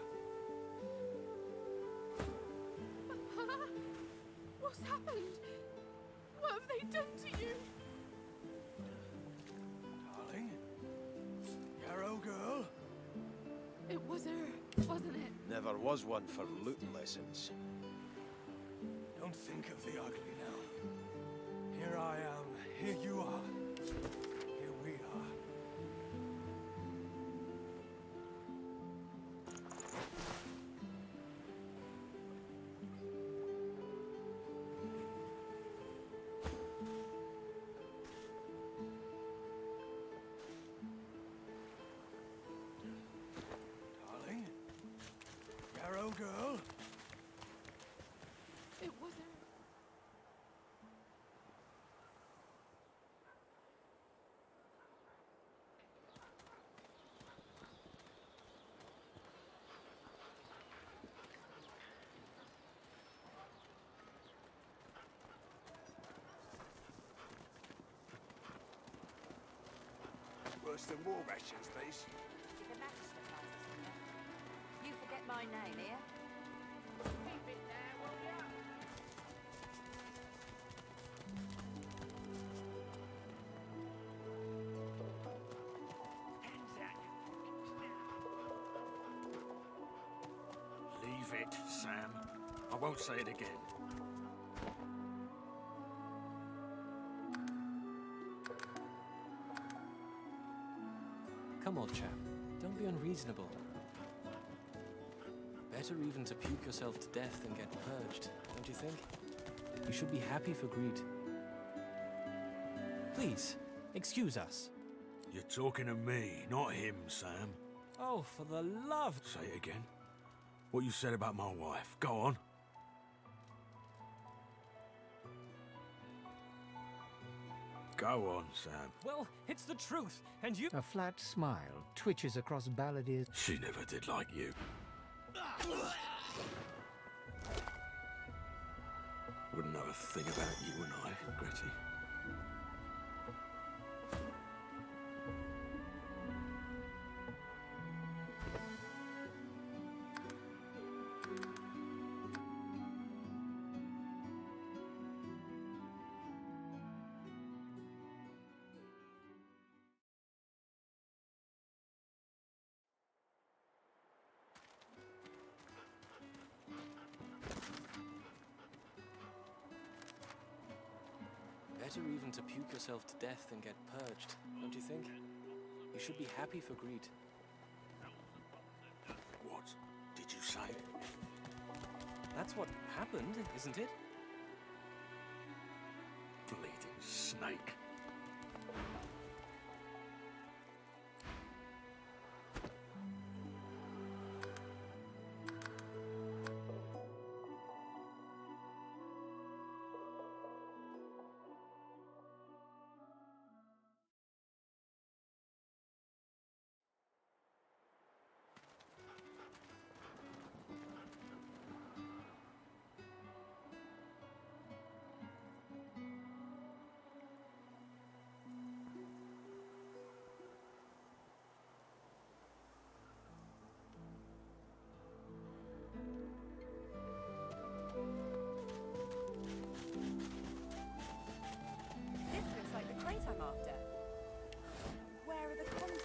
What's happened? What have they done to you? Darling? Yarrow girl? It was her, wasn't it? Never was one for looting lessons. Don't think of the ugly now. Here I am, here you are. Here we are. Darling? Yarrow girl? It was her. Worse than war rations, these. Did the magistrate pass us in there? You forget my name here? Keep it there, will ya? Leave it, Sam. I won't say it again. Come on, chap. Don't be unreasonable. Better even to puke yourself to death than get purged, don't you think? You should be happy for greed. Please, excuse us. You're talking to me, not him, Sam. Oh, for the love... Say it again. What you said about my wife. Go on. Go on, Sam. Well, it's the truth, and you... A flat smile twitches across Balladier's... She never did like you. Wouldn't know a thing about you and I, Gretty. Better even to puke yourself to death than get purged, don't you think? You should be happy for greed. What did you say? That's what happened, isn't it? Bleeding snake. This looks like the crate I'm after. Where are the contents?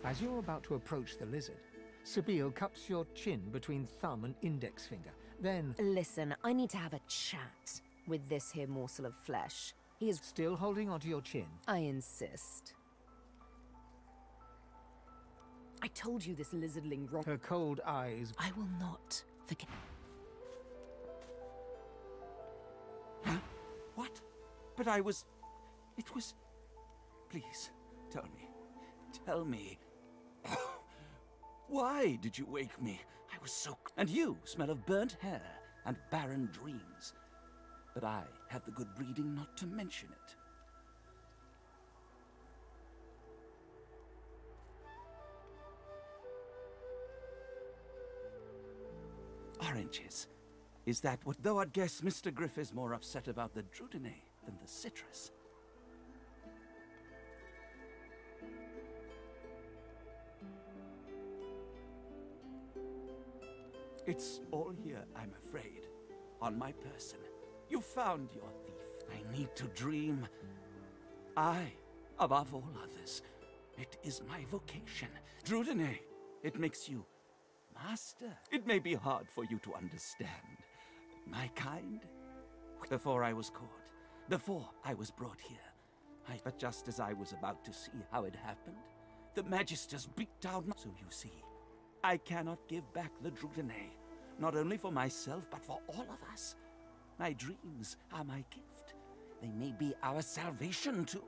As you're about to approach the lizard, Sabine cups your chin between thumb and index finger. Then... Listen, I need to have a chat. with this here morsel of flesh. He is still holding onto your chin. I insist. I told you this lizardling wrong. Her cold eyes. I will not forget. Huh? What? But I was... It was... Please, tell me. Tell me. Why did you wake me? I was so... And you smell of burnt hair and barren dreams. But I have the good breeding not to mention it. Oranges. Is that what... Though I'd guess Mr. Griff is more upset about the Drudene than the citrus. It's all here, I'm afraid. On my person. You found your thief. I need to dream. I, above all others. It is my vocation. Drudene. It makes you master. It may be hard for you to understand. My kind? Before I was caught. Before I was brought here. But just as I was about to see how it happened, the Magisters beat down my... So you see, I cannot give back the Drudene. Not only for myself, but for all of us. My dreams are my gift. They may be our salvation, too.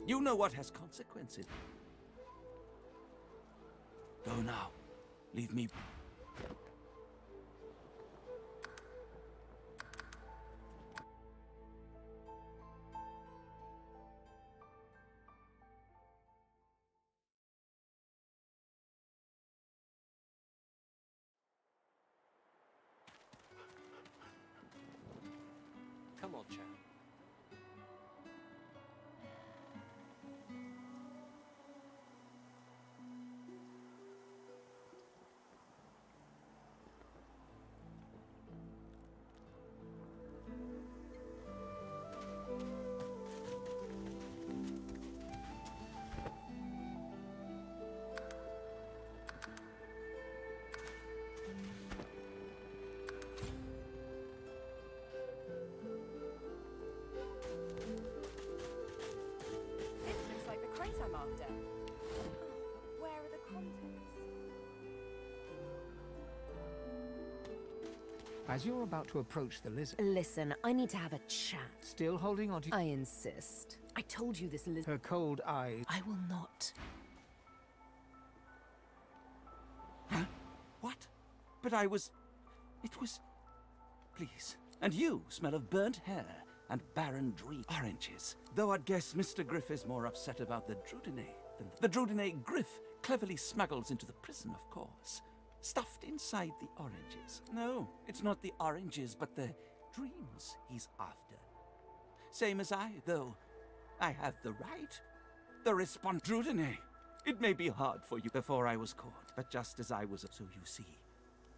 You know what has consequences. Go now. Leave me. Come on, chap. I'm after. Where are the contents? As you're about to approach the lizard... Listen, I need to have a chat. Still holding on to... I insist. I told you this lizard... Her cold eyes... I will not. Huh? What? But I was... It was... Please. And you smell of burnt hair and barren dream. Oranges. Though I'd guess Mr. Griff is more upset about the Drudene than... The Drudene Griff cleverly smuggles into the prison, of course. Stuffed inside the oranges. No, it's not the oranges, but the dreams he's after. Same as I, though. I have the right. The response... Drudene. It may be hard for you before I was caught, but just as I was... So you see,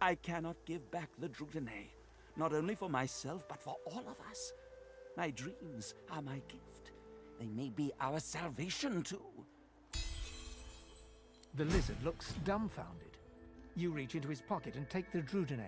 I cannot give back the Drudene. Not only for myself, but for all of us. My dreams are my gift. They may be our salvation, too. The lizard looks dumbfounded. You reach into his pocket and take the Drudene.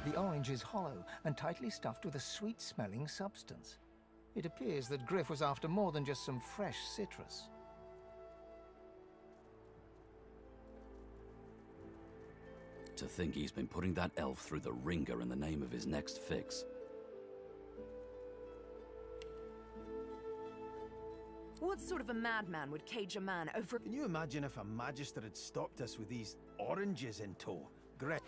The orange is hollow and tightly stuffed with a sweet-smelling substance. It appears that Griff was after more than just some fresh citrus. To think he's been putting that elf through the ringer in the name of his next fix. What sort of a madman would cage a man over... Can you imagine if a magister had stopped us with these oranges in tow? Griff.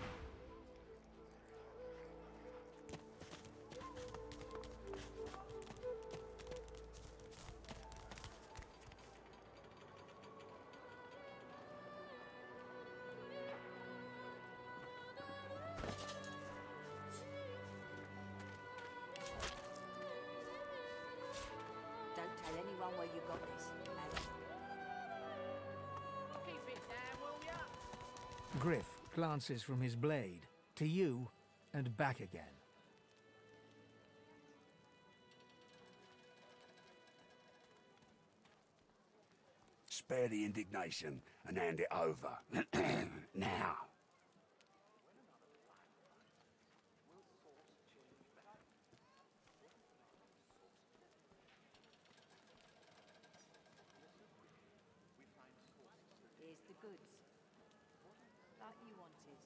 Don't tell anyone where you got this. Keep it down, will ya? Griff glances from his blade to you and back again. Spare the indignation and hand it over. Now. Here's the goods. Like you wanted.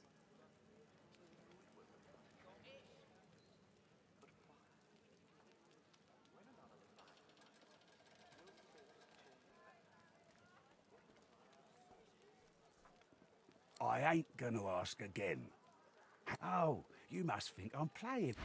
I ain't gonna ask again. Oh, you must think I'm playing.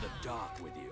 the dark with you.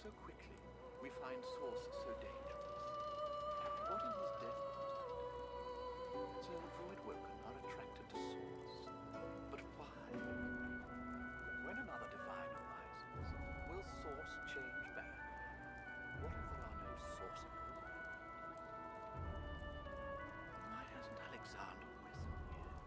so quickly, we find Source so dangerous? What in his death caused it? So Voidwoken are attracted to Source. But why? When another divine arises, will Source change back? What if there are no sorcerers? Why hasn't Alexander with them here?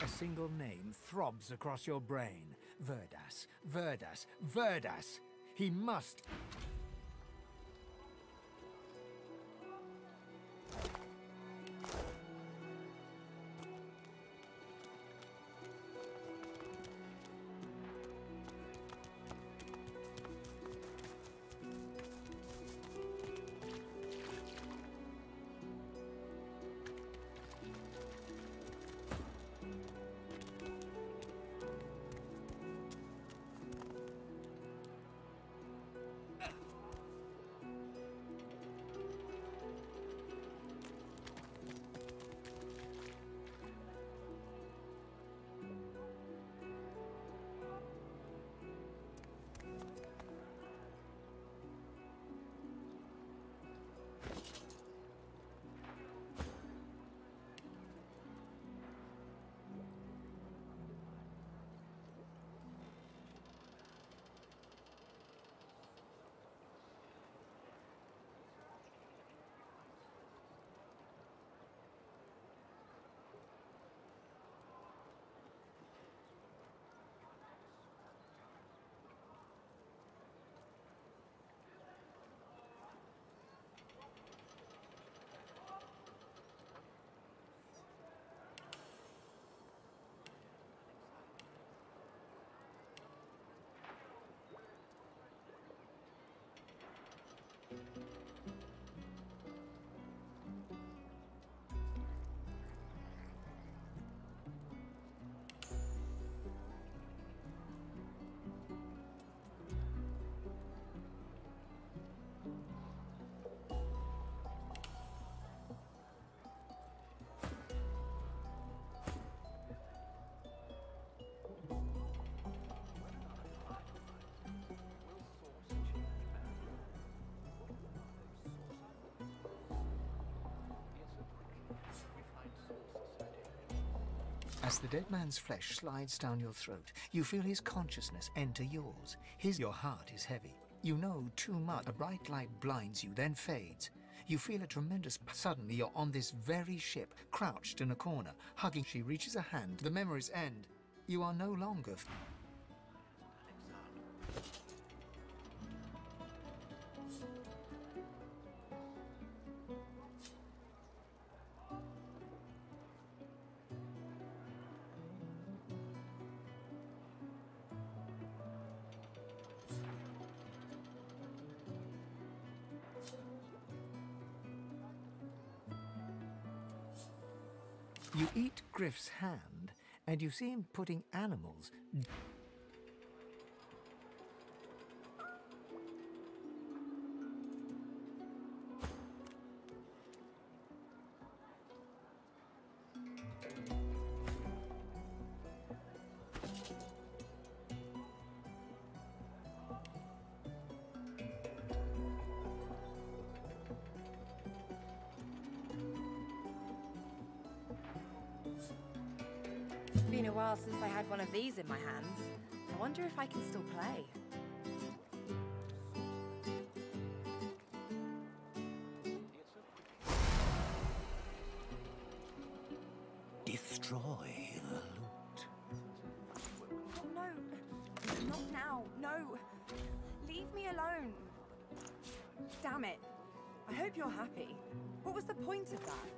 A single name throbs across your brain. Verdas, Verdas, Verdas! He must... As the dead man's flesh slides down your throat, you feel his consciousness enter yours. Your heart is heavy. You know too much. A bright light blinds you, then fades. You feel a tremendous... Suddenly, you're on this very ship, crouched in a corner, hugging. She reaches a hand. The memories end. You are no longer... You eat Griff's hand, and you see him putting animals... Been a while since I had one of these in my hands. I wonder if I can still play. Destroy the loot. Oh no! Not now! No! Leave me alone! Damn it! I hope you're happy. What was the point of that?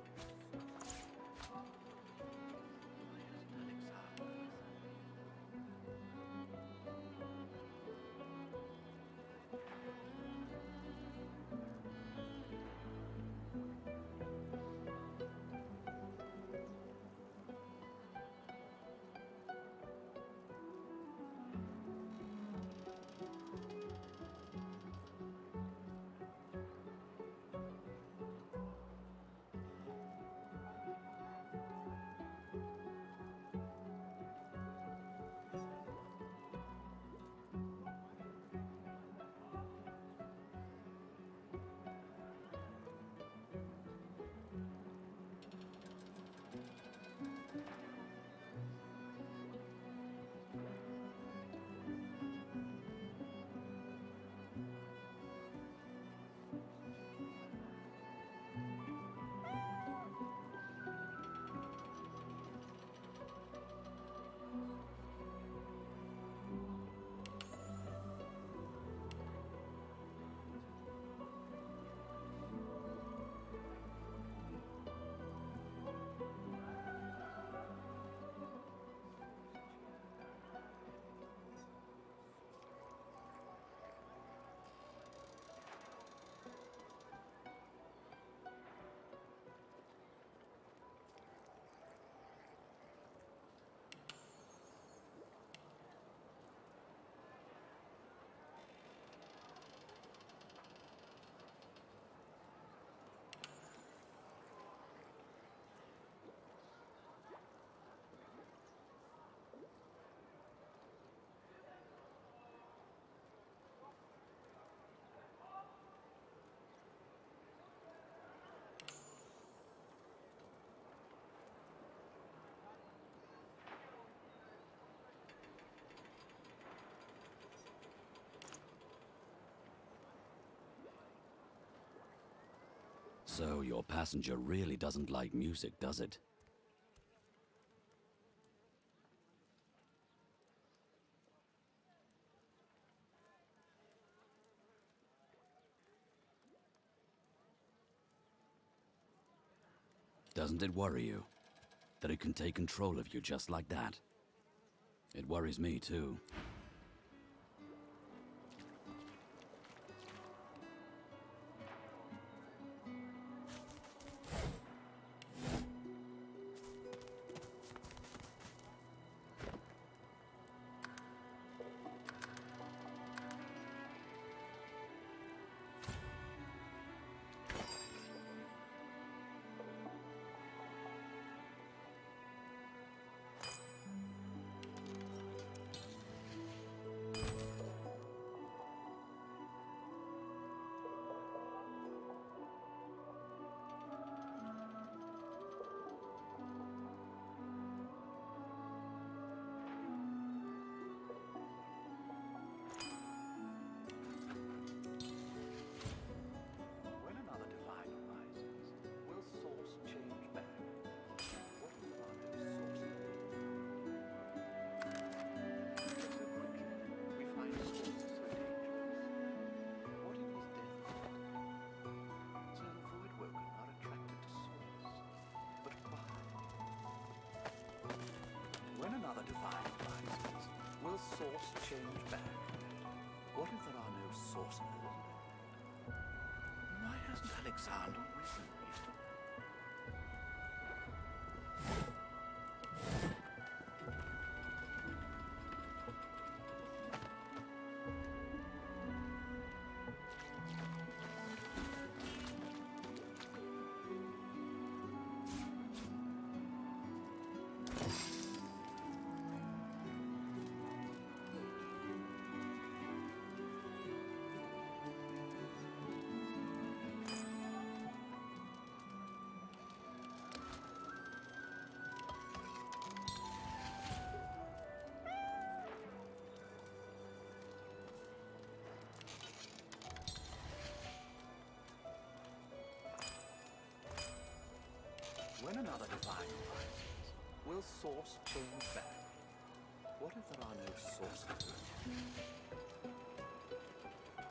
So your passenger really doesn't like music, does it? Doesn't it worry you that it can take control of you just like that? It worries me too. When another divine rises, will source change back? What if there are no sorcerers left? Why hasn't Alexander risen yet? When another divine rises, will source change back? What if there are no sorcerers?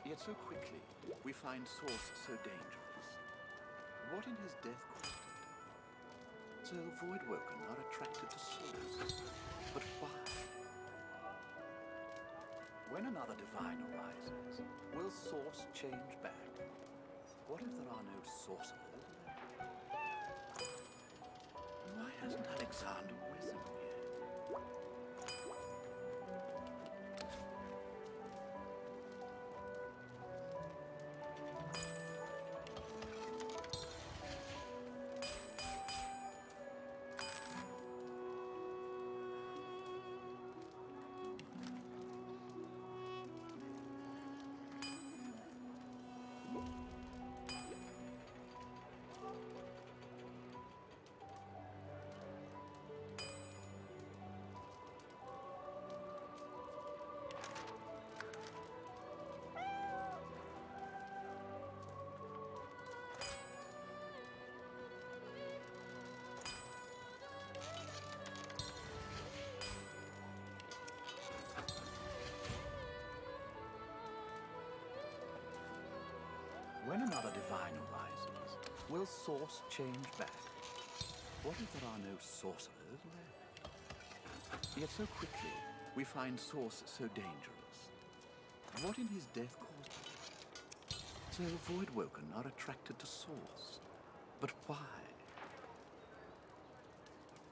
Yet so quickly, we find source so dangerous. What in his death caused it? So void-woken are attracted to source. But why? When another divine arises, will source change back? What if there are no sorcerers? Why hasn't Alexander risen yet? When another divine arises, will source change back? What if there are no sorcerers left? Yet so quickly, we find source so dangerous. What in his death caused it? So void-woken are attracted to source. But why?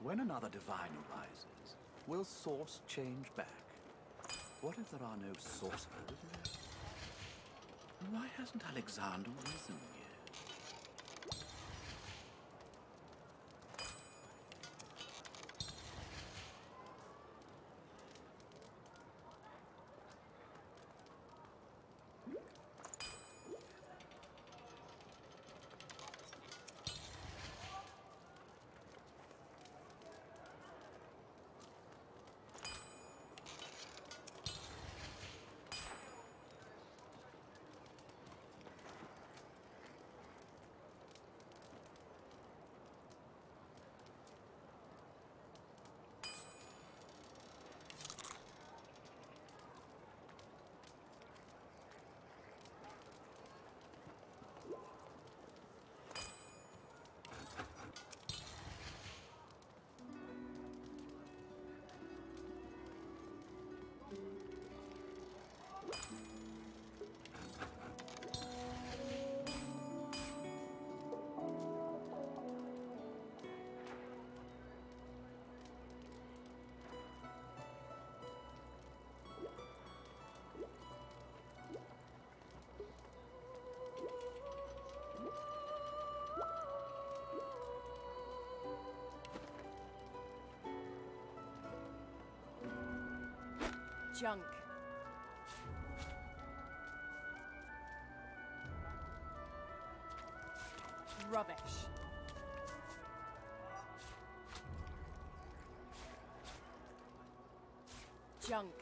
When another divine arises, will source change back? What if there are no sorcerers left? Why hasn't Alexander risen yet? Junk. Rubbish. Junk.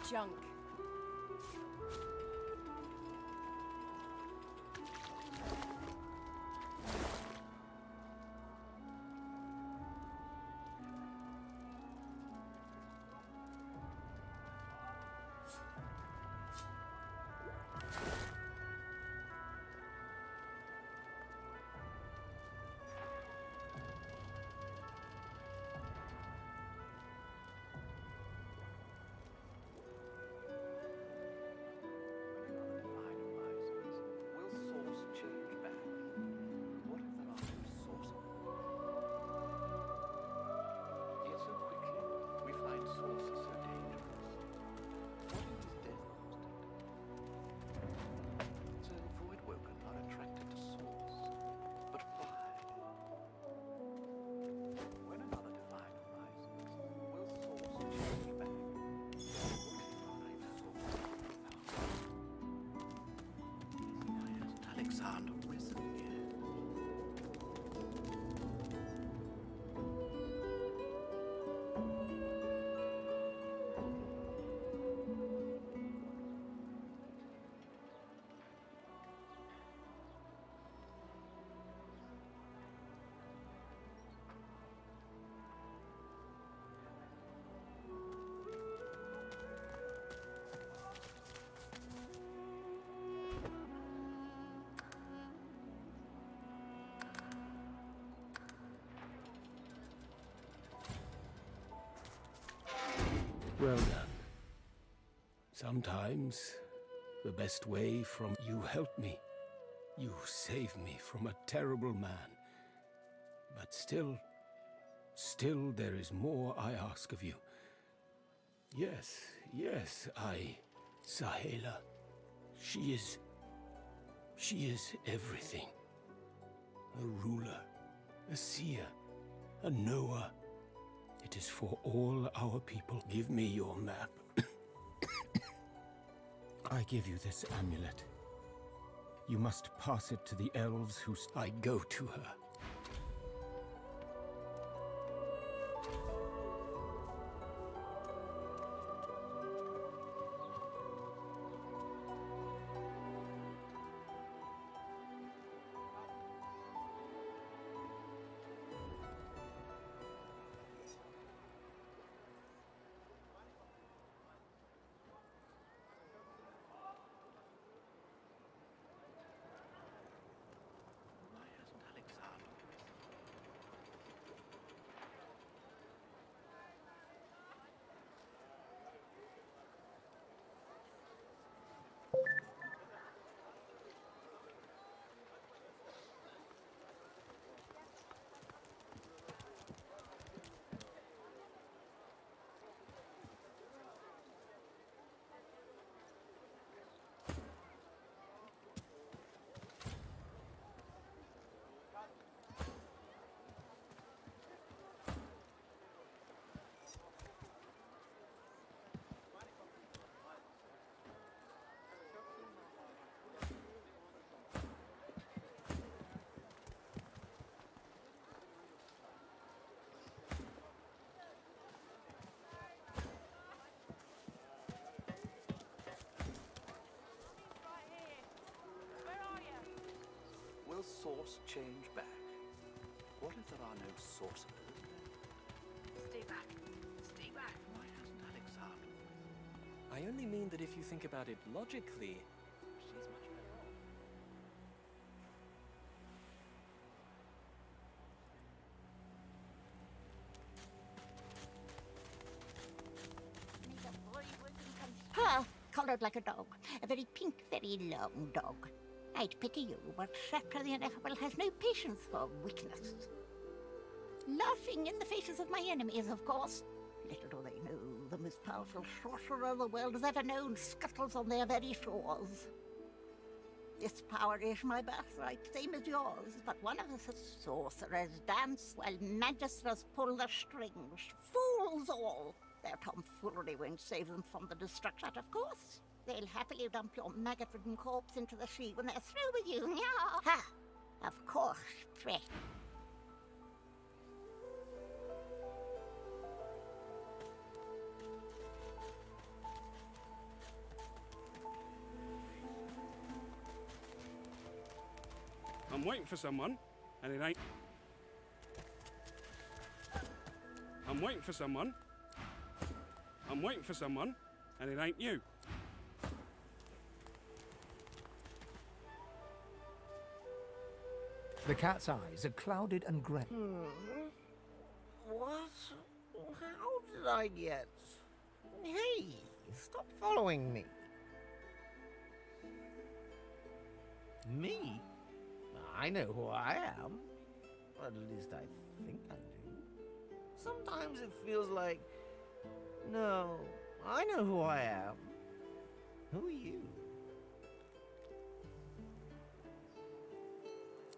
Junk. Alexander risen here. Well done. Sometimes the best way from you help me. You save me from a terrible man. But still there is more I ask of you. Yes, Sahela. She is everything. A ruler, a seer, a knower. It is for all our people. Give me your map. I give you this amulet. You must pass it to the elves who... I go to her. Will source change back? What if there are no sorcerers? Stay back. Stay back. Why hasn't Alexander? I only mean that if you think about it logically, she's much better off. Ah, coloured like a dog. A very pink, very long dog. I'd pity you, but Sceptre the Ineffable has no patience for weakness. Laughing in the faces of my enemies, of course. Little do they know, the most powerful sorcerer the world has ever known scuttles on their very shores. This power is my birthright, same as yours, but one of us is sorcerers dance while magisters pull the strings. Fools all! Their tomfoolery won't save them from the destruction, of course. They'll happily dump your maggot-ridden corpse into the sea when they're through with you. Yeah. Ha! Of course, Fred. I'm waiting for someone, and it ain't... I'm waiting for someone. I'm waiting for someone, and it ain't you. The cat's eyes are clouded and grey. What? How did I get... Hey, stop following me. Me? I know who I am. At least I think I do. Sometimes it feels like... No, I know who I am. Who are you?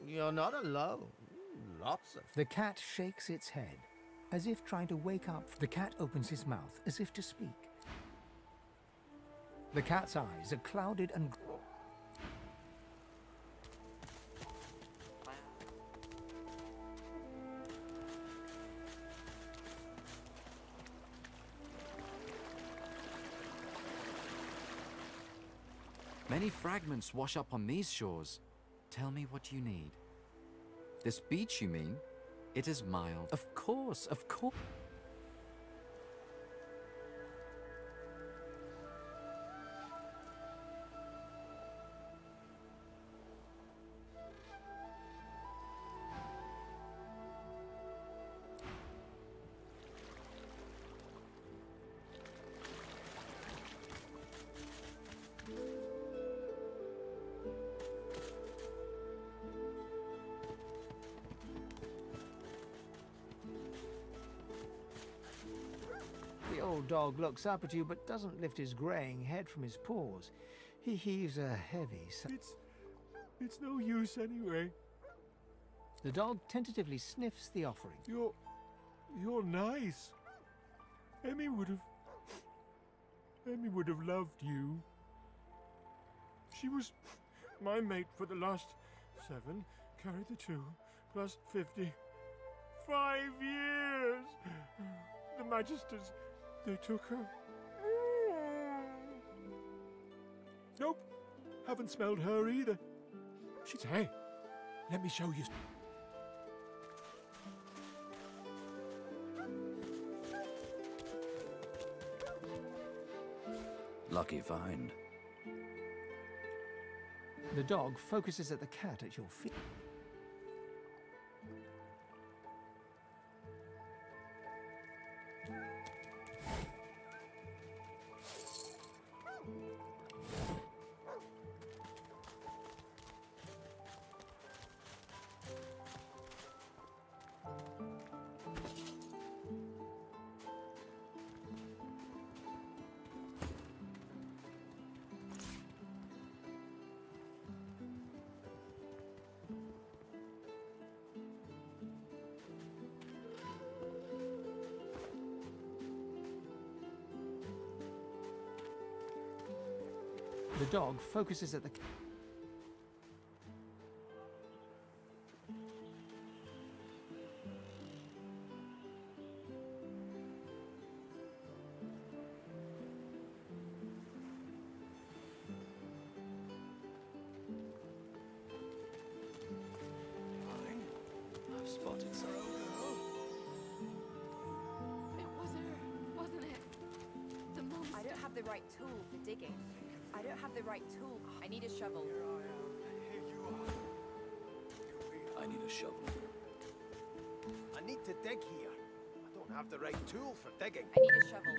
You're not alone. Lots of... The cat shakes its head, as if trying to wake up. The cat opens his mouth, as if to speak. The cat's eyes are clouded and... Many fragments wash up on these shores. Tell me what you need. This beach, you mean? It is mild. Of course, of course. The old dog looks up at you but doesn't lift his greying head from his paws. He heaves a heavy sigh. It's no use anyway. The dog tentatively sniffs the offering. You're nice. Emmy would have loved you. She was my mate for the last 7, carry the 2, plus 50. 5 years! The Magisters, they took her. Nope, haven't smelled her either. She's... Hey, let me show you. Lucky find. The dog focuses at the cat at your feet. The dog focuses at the... I've spotted some. It was her, wasn't it? The monster. I don't have the right tool for digging. I don't have the right tool. I need a shovel. Here you are. I need a shovel. I need to dig here. I don't have the right tool for digging. I need a shovel.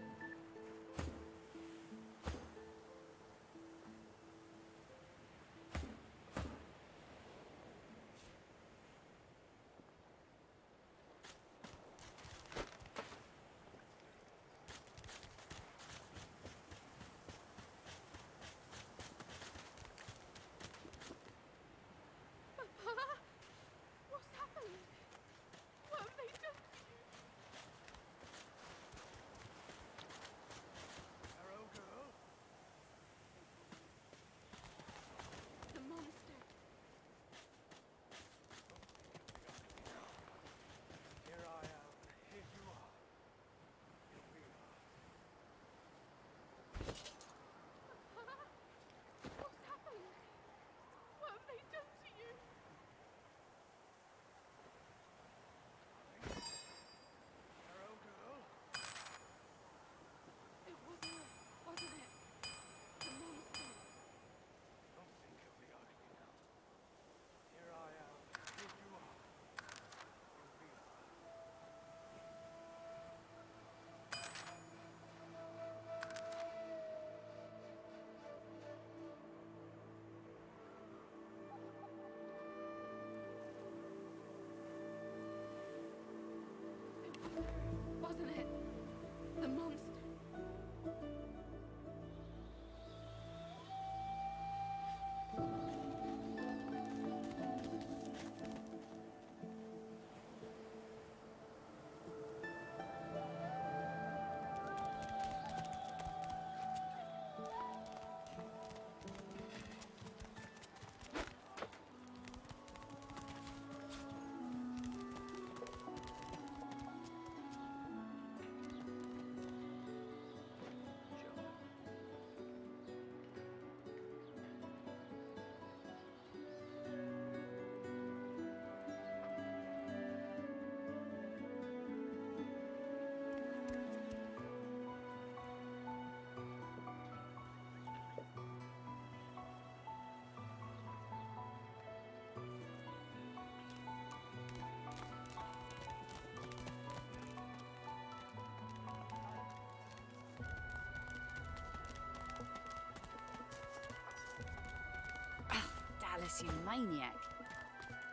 Bless you, maniac.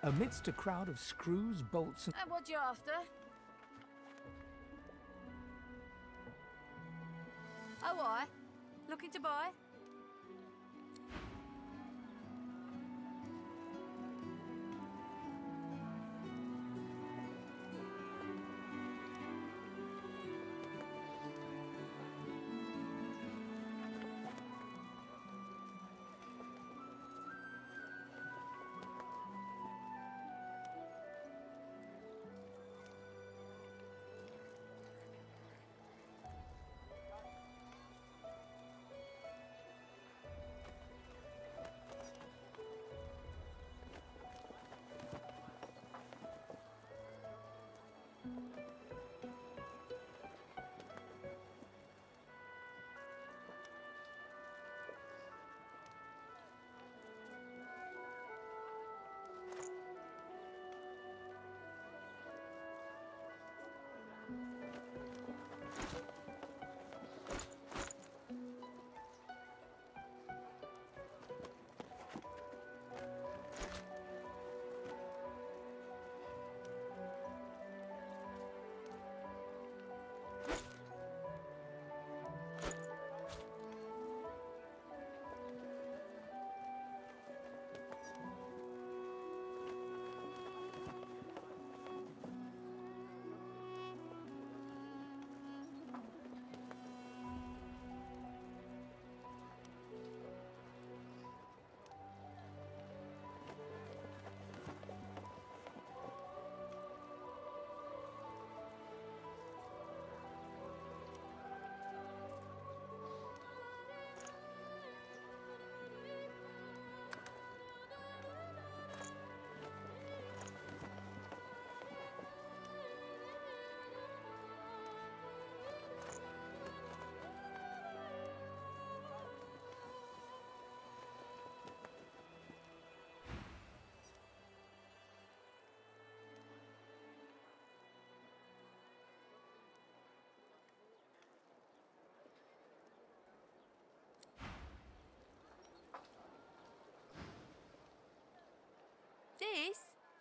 Amidst a crowd of screws, bolts, and... And what you after? Oh, I? Looking to buy?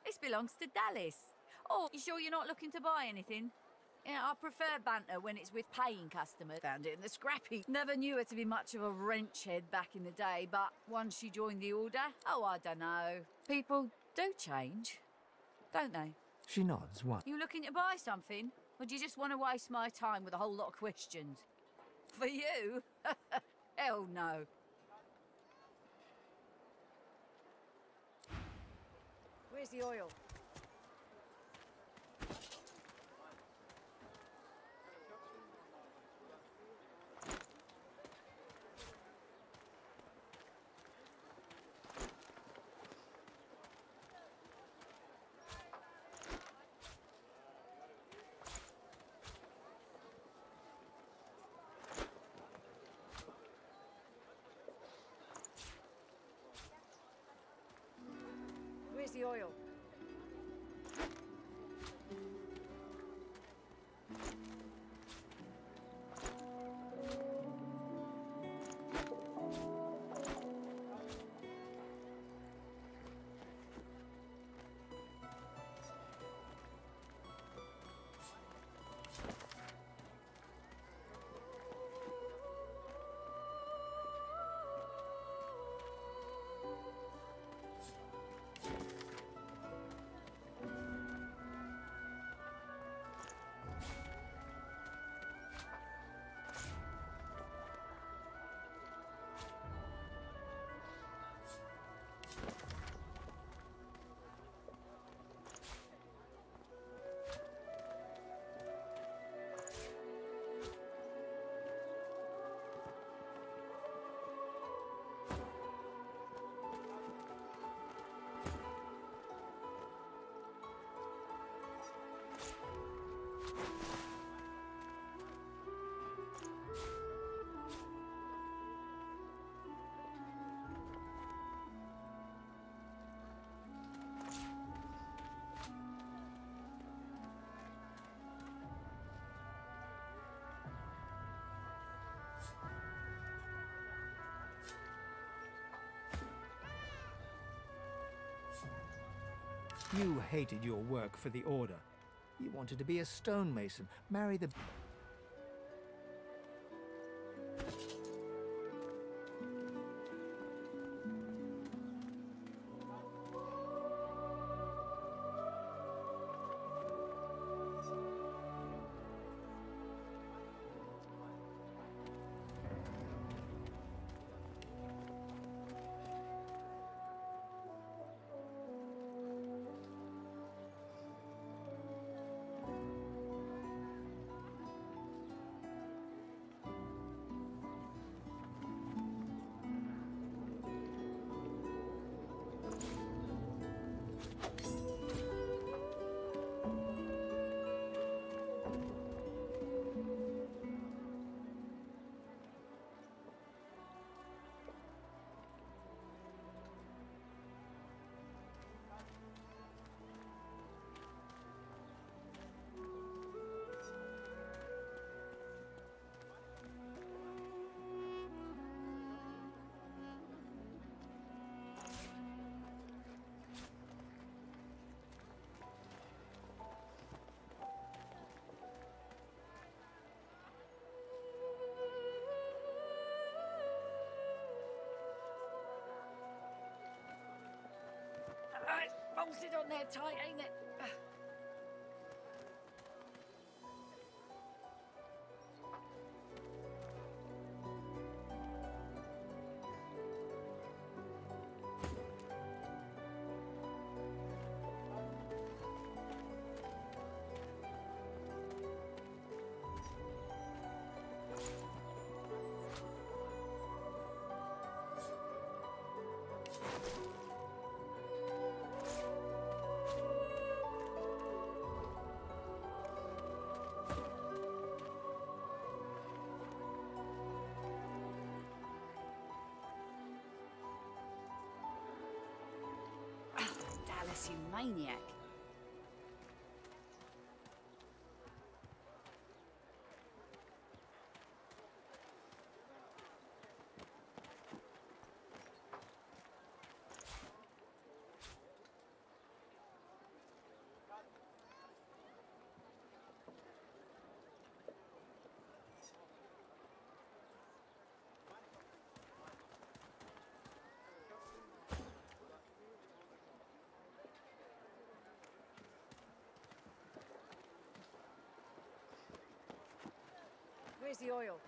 This belongs to Dallas. Oh, you sure you're not looking to buy anything? Yeah, I prefer banter when it's with paying customers. Found it in the scrappy. Never knew her to be much of a wrench head back in the day, but once she joined the order, oh, I don't know. People do change, don't they? She nods once. You looking to buy something? Or do you just want to waste my time with a whole lot of questions? For you? Hell no. Where's the oil? Where's the oil? You hated your work for the Order. You wanted to be a stonemason, marry the... Bolted on there tight, ain't it? Dallas, you maniac. Where's the oil?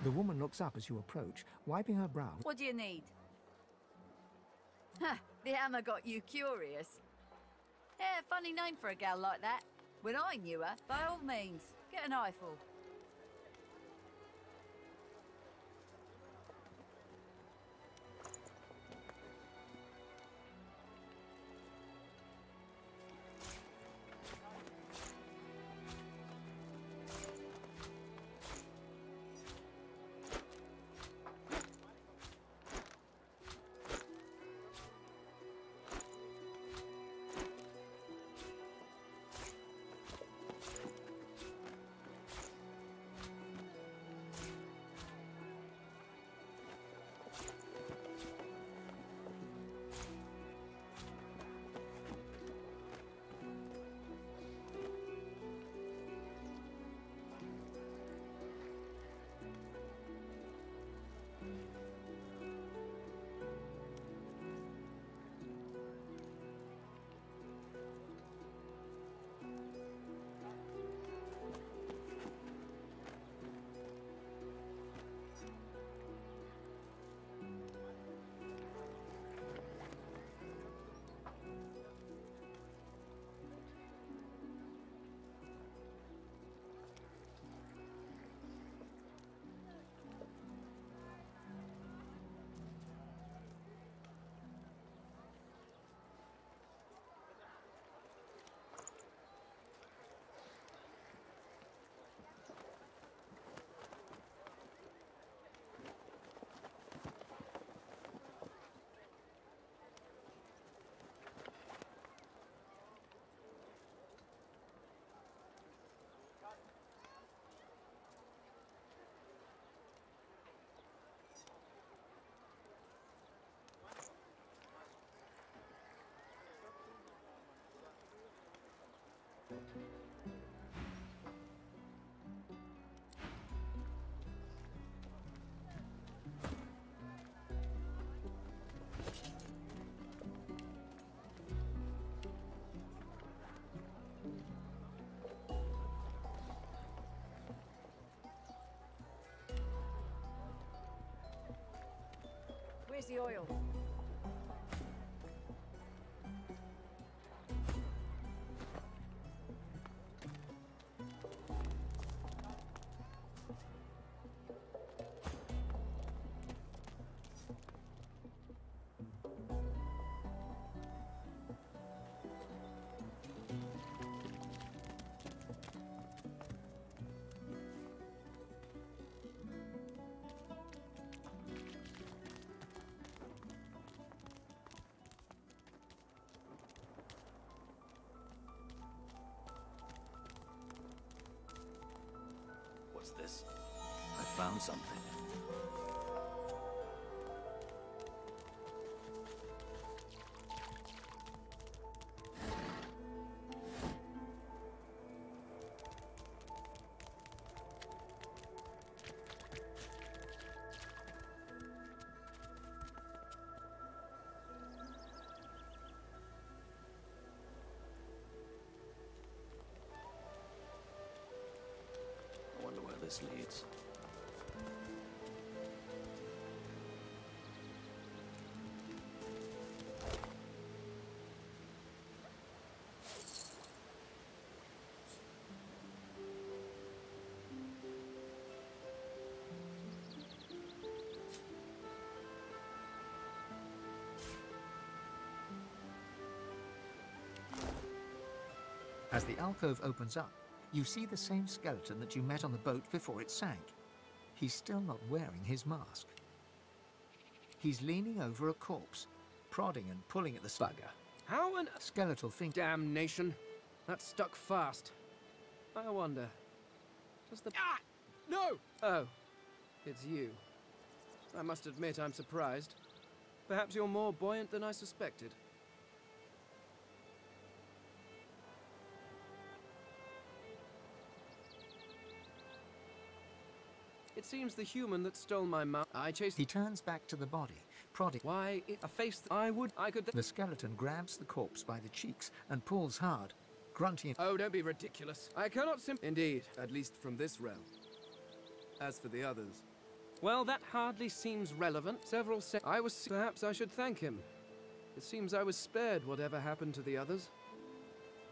The woman looks up as you approach, wiping her brow. What do you need? Ha! The hammer got you curious. Yeah, funny name for a gal like that. When I knew her, by all means, get an eyeful. the oil. What's this? I found something. I wonder where this leads. As the alcove opens up, you see the same skeleton that you met on the boat before it sank. He's still not wearing his mask. He's leaning over a corpse, prodding and pulling at the bugger. How an skeletal thing. Damnation! That's stuck fast. I wonder. Does the no! Oh, it's you. I must admit I'm surprised. Perhaps you're more buoyant than I suspected. It seems the human that stole my I chased. He turns back to the body, prodding. Why, a face that I could. The skeleton grabs the corpse by the cheeks and pulls hard, grunting. Oh, don't be ridiculous. I cannot Indeed, at least from this realm. As for the others. Well, that hardly seems relevant. Perhaps I should thank him. It seems I was spared whatever happened to the others.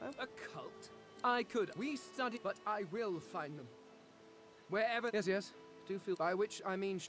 A cult? I could. We study, but I will find them. Wherever. Yes. Do feel. By which I mean.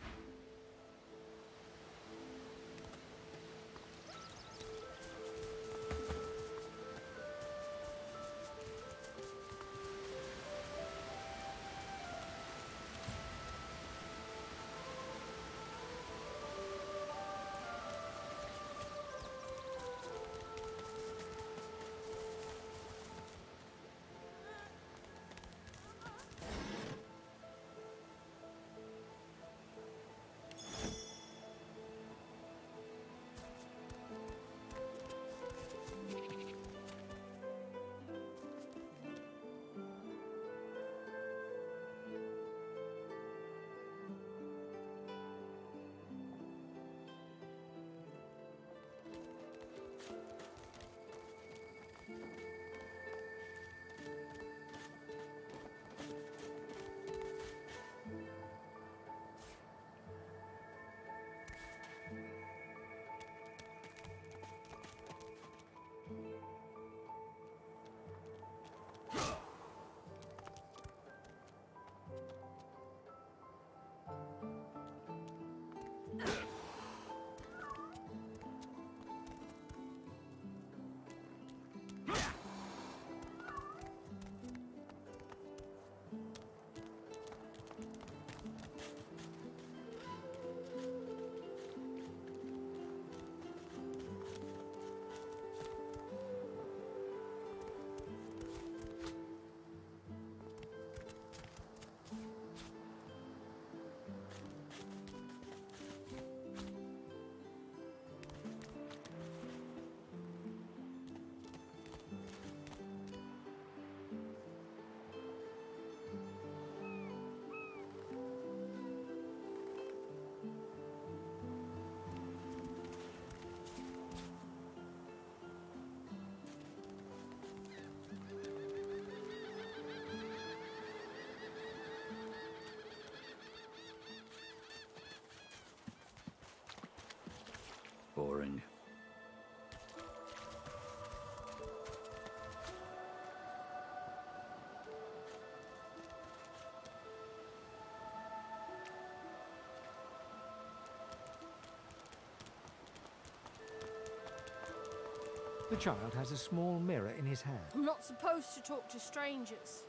The child has a small mirror in his hand. I'm not supposed to talk to strangers.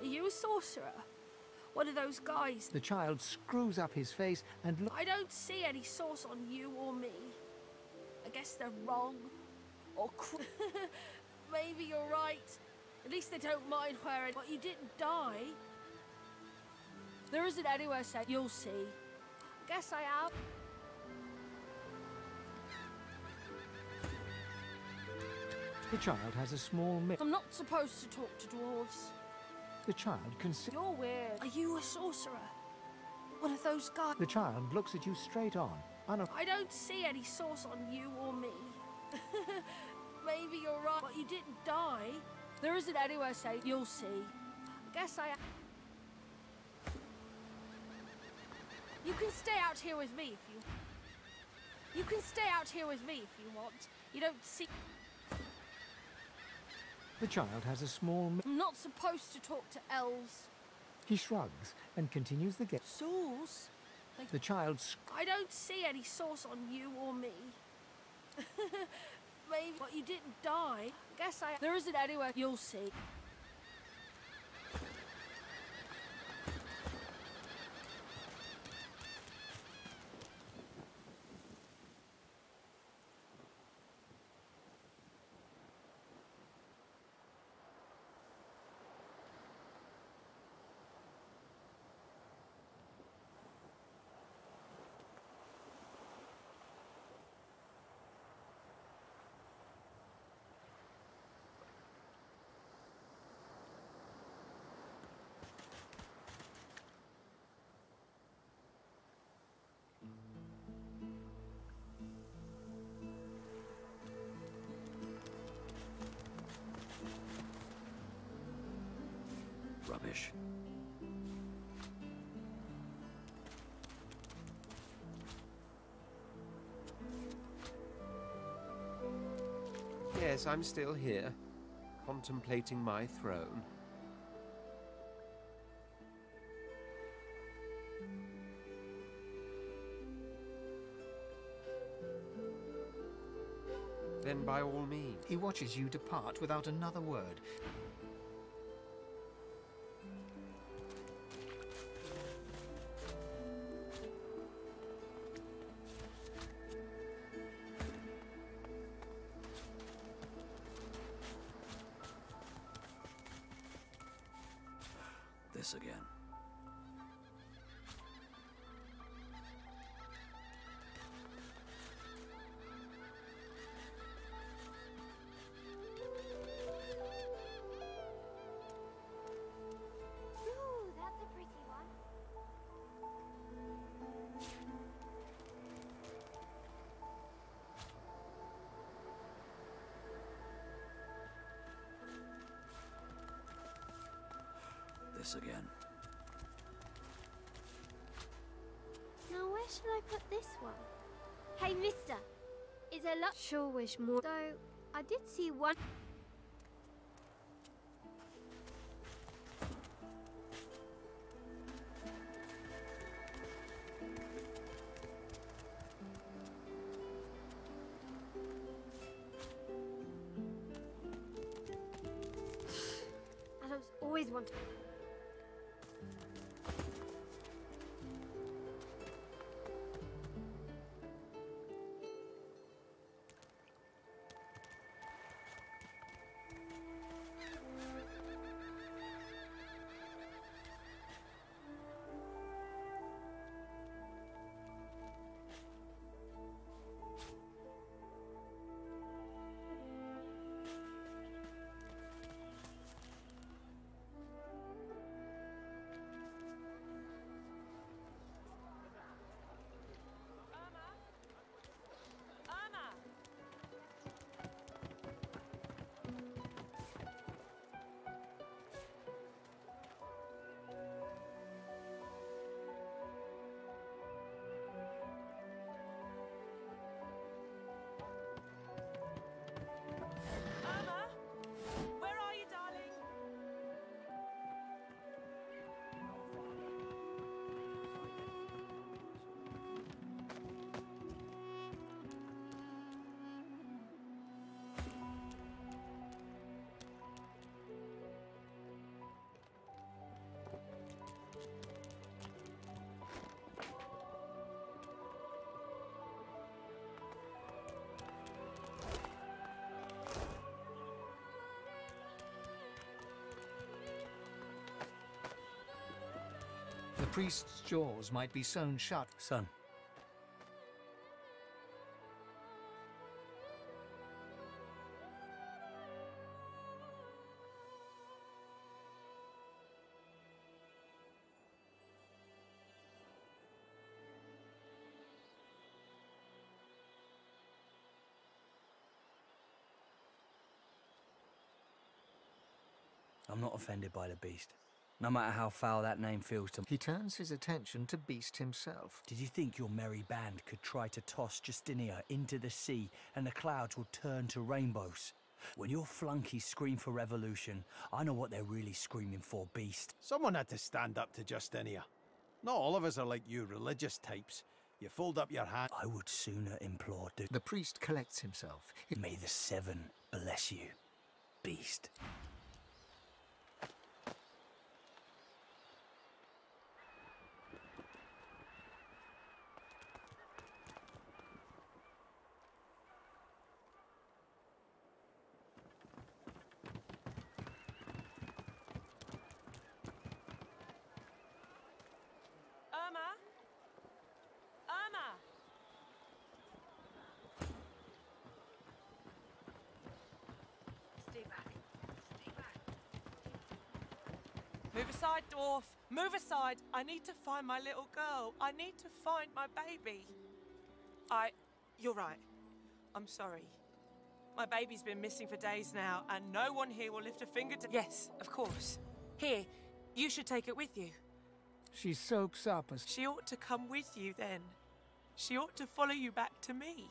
Are you a sorcerer? One of those guys? The child screws up his face and I don't see any source on you or me. I guess they're wrong. Or maybe you're right. At least they don't mind wearing. But you didn't die. There isn't anywhere safe. You'll see. Guess I am. The child has a small mirror. I'm not supposed to talk to dwarves. The child can see. You're weird. Are you a sorcerer? One of those guys? The child looks at you straight on. I don't see any source on you or me. Maybe you're right, but you didn't die. There isn't anywhere safe. You'll see. Guess I am. You can stay out here with me if you... You can stay out here with me if you want. You don't see... The child has a small mirror. I'm not supposed to talk to elves. He shrugs and continues the game. Source? The child... I don't see any source on you or me. Maybe, but you didn't die. Guess I... There isn't anywhere... You'll see. Rubbish. Yes, I'm still here, contemplating my throne. Then by all means. He watches you depart without another word. This again. Ooh, that's a pretty one. This again. Now where shall I put this one? Hey, mister. Is a lot sure wish more. Though I did see one. Adults always want to. The priest's jaws might be sewn shut. Son. I'm not offended by the beast, no matter how foul that name feels to me. He turns his attention to Beast himself. Did you think your merry band could try to toss Justinia into the sea and the clouds will turn to rainbows? When your flunkies scream for revolution, I know what they're really screaming for, Beast. Someone had to stand up to Justinia. Not all of us are like you religious types. You fold up your hand. I would sooner implore The priest collects himself. May the Seven bless you, Beast. Move aside, dwarf. Move aside. I need to find my little girl. I need to find my baby. You're right. I'm sorry. My baby's been missing for days now, and no one here will lift a finger to... Yes, of course. Here, you should take it with you. She soaks up as... She ought to come with you, then. She ought to follow you back to me.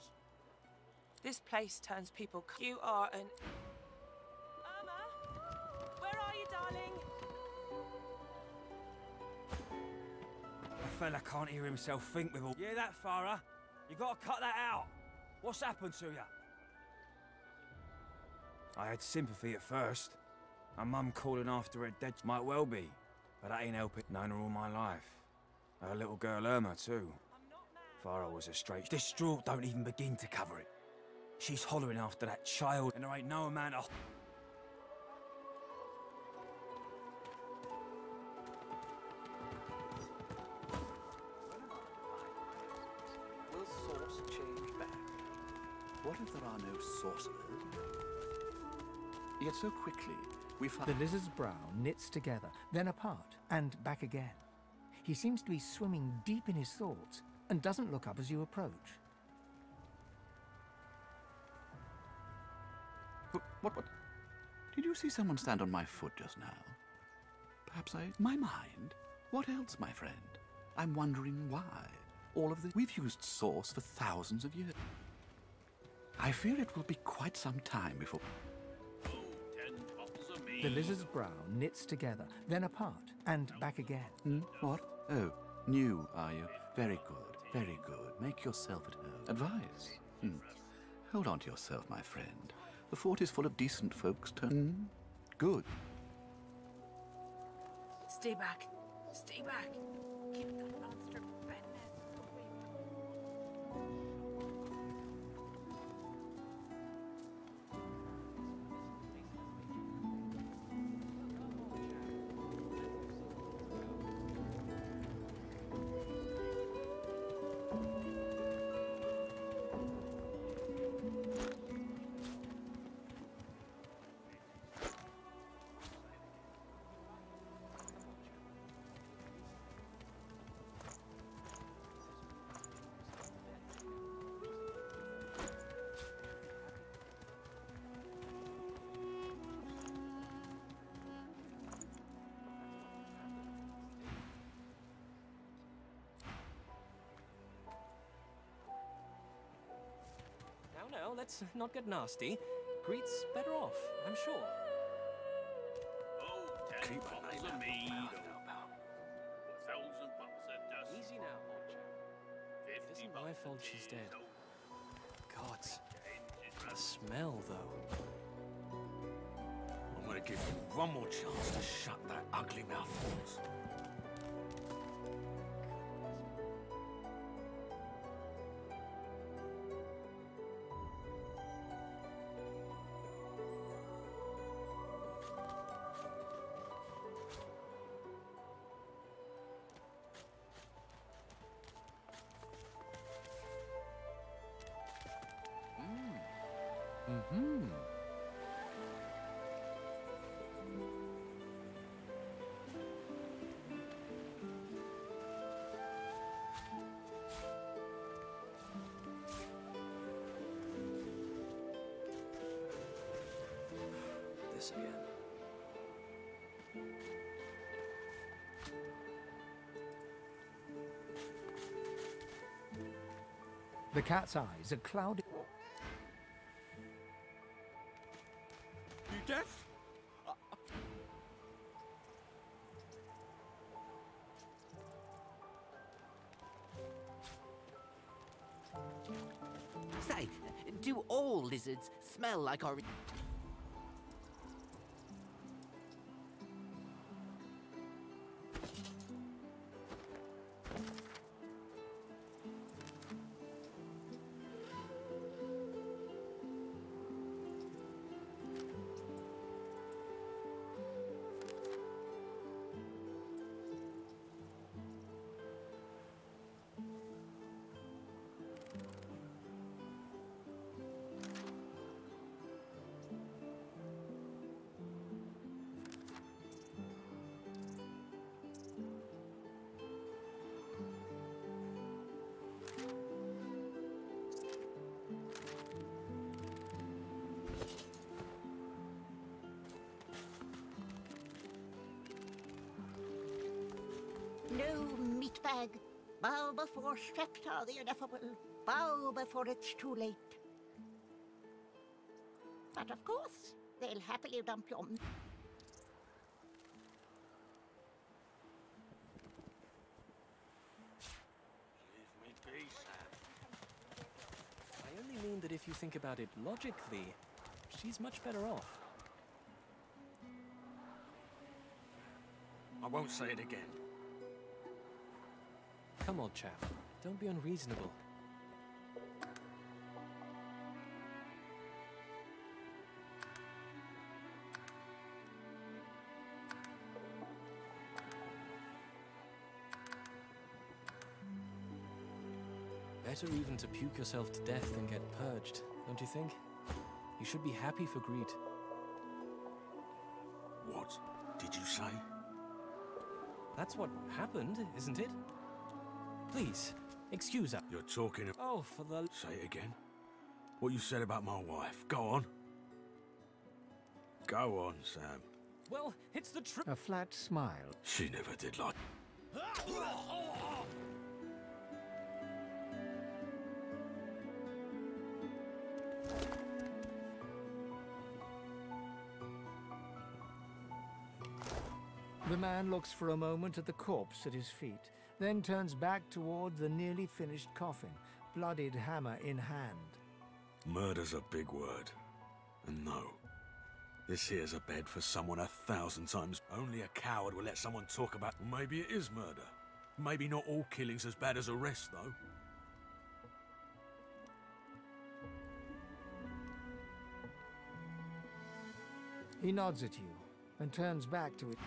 This place turns people... You are an... Irma? Where are you, darling? A fella can't hear himself think with all... Yeah, that, Farah? You gotta cut that out. What's happened to you? I had sympathy at first. My mum calling after her dead might well be, but that ain't helping. Known her all my life. Her little girl Irma, too. Farah was a straight... This straw don't even begin to cover it. She's hollering after that child, and there ain't no amount of... Will source change back? What if there are no sorcerers? Yet so quickly, we find... The lizard's brow knits together, then apart, and back again. He seems to be swimming deep in his thoughts, and doesn't look up as you approach. What? Did you see someone stand on my foot just now? Perhaps my mind? What else, my friend? I'm wondering why. All of the... We've used source for thousands of years. I fear it will be quite some time before... The lizard's brow knits together, then apart, and back again. What? Oh, new, are you? Very good, very good. Make yourself at home. Advice? Hold on to yourself, my friend. The fort is full of decent folks. Good. Stay back. Stay back. Keep that monster madness away from... Now, let's not get nasty. Greet's better off, I'm sure. Keep bottles of mead, 1,000 bottles of dust. Easy now, old chap. It isn't my fault she's dead. Gods, the smell, though. I'm gonna give you one more chance to shut that ugly mouth of yours. This again. The cat's eyes are clouded. You deaf? Say, do all lizards smell like orange? No, meatbag. Bow before Streptor the Ineffable. Bow before it's too late. But of course, they'll happily dump your... I only mean that if you think about it logically, she's much better off. I won't say it again. Come, old chap. Don't be unreasonable. Better even to puke yourself to death than get purged, don't you think? You should be happy for greed. What did you say? That's what happened, isn't it? Please, excuse us. You're talking... Oh, for the... Say it again. What you said about my wife. Go on. Go on, Sam. Well, it's the truth. A flat smile. She never did like... The man looks for a moment at the corpse at his feet, then turns back toward the nearly finished coffin, bloodied hammer in hand. Murder's a big word. And no, this here's a bed for someone 1,000 times. Only a coward will let someone talk about... Maybe it is murder. Maybe not all killing's as bad as arrest, though. He nods at you and turns back to it.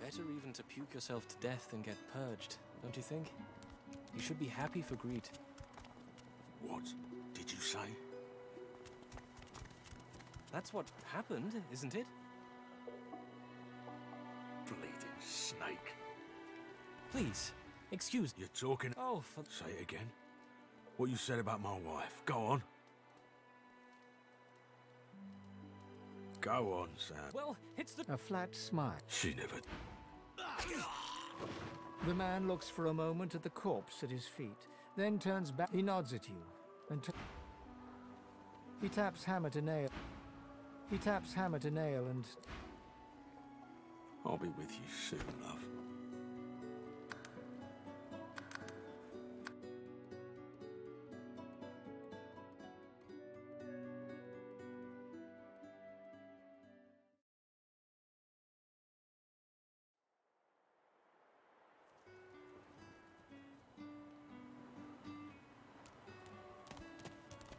Better even to puke yourself to death than get purged, don't you think? You should be happy for greed. What did you say? That's what happened, isn't it? Bleeding snake. Please, excuse... You're talking... Oh, for... Say it again. What you said about my wife. Go on. Go on, Sam. Well, it's the... A flat smile. She never... The man looks for a moment at the corpse at his feet, then turns back. He nods at you, and he taps hammer to nail. He taps hammer to nail and... I'll be with you soon, love.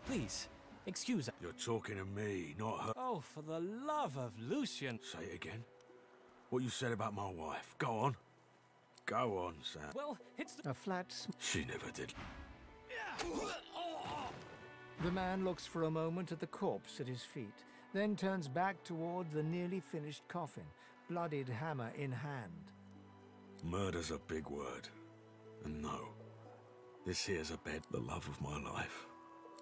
Please, excuse us. You're talking to me, not her. Oh, for the love of Lucian. Say it again. What you said about my wife. Go on. Go on, Sam. Well, it's a flat... She never did. The man looks for a moment at the corpse at his feet, then turns back toward the nearly finished coffin, bloodied hammer in hand. Murder's a big word. And no, this here's a bed, the love of my life.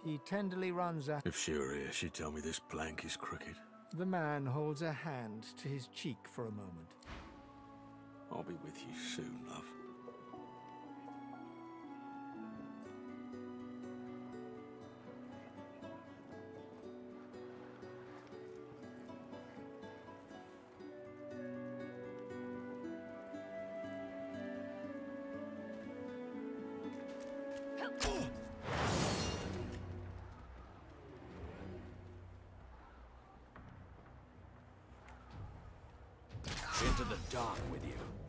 He tenderly runs at... If she were here, she'd tell me this plank is crooked. The man holds a hand to his cheek for a moment. I'll be with you soon, love. Into the dark with you.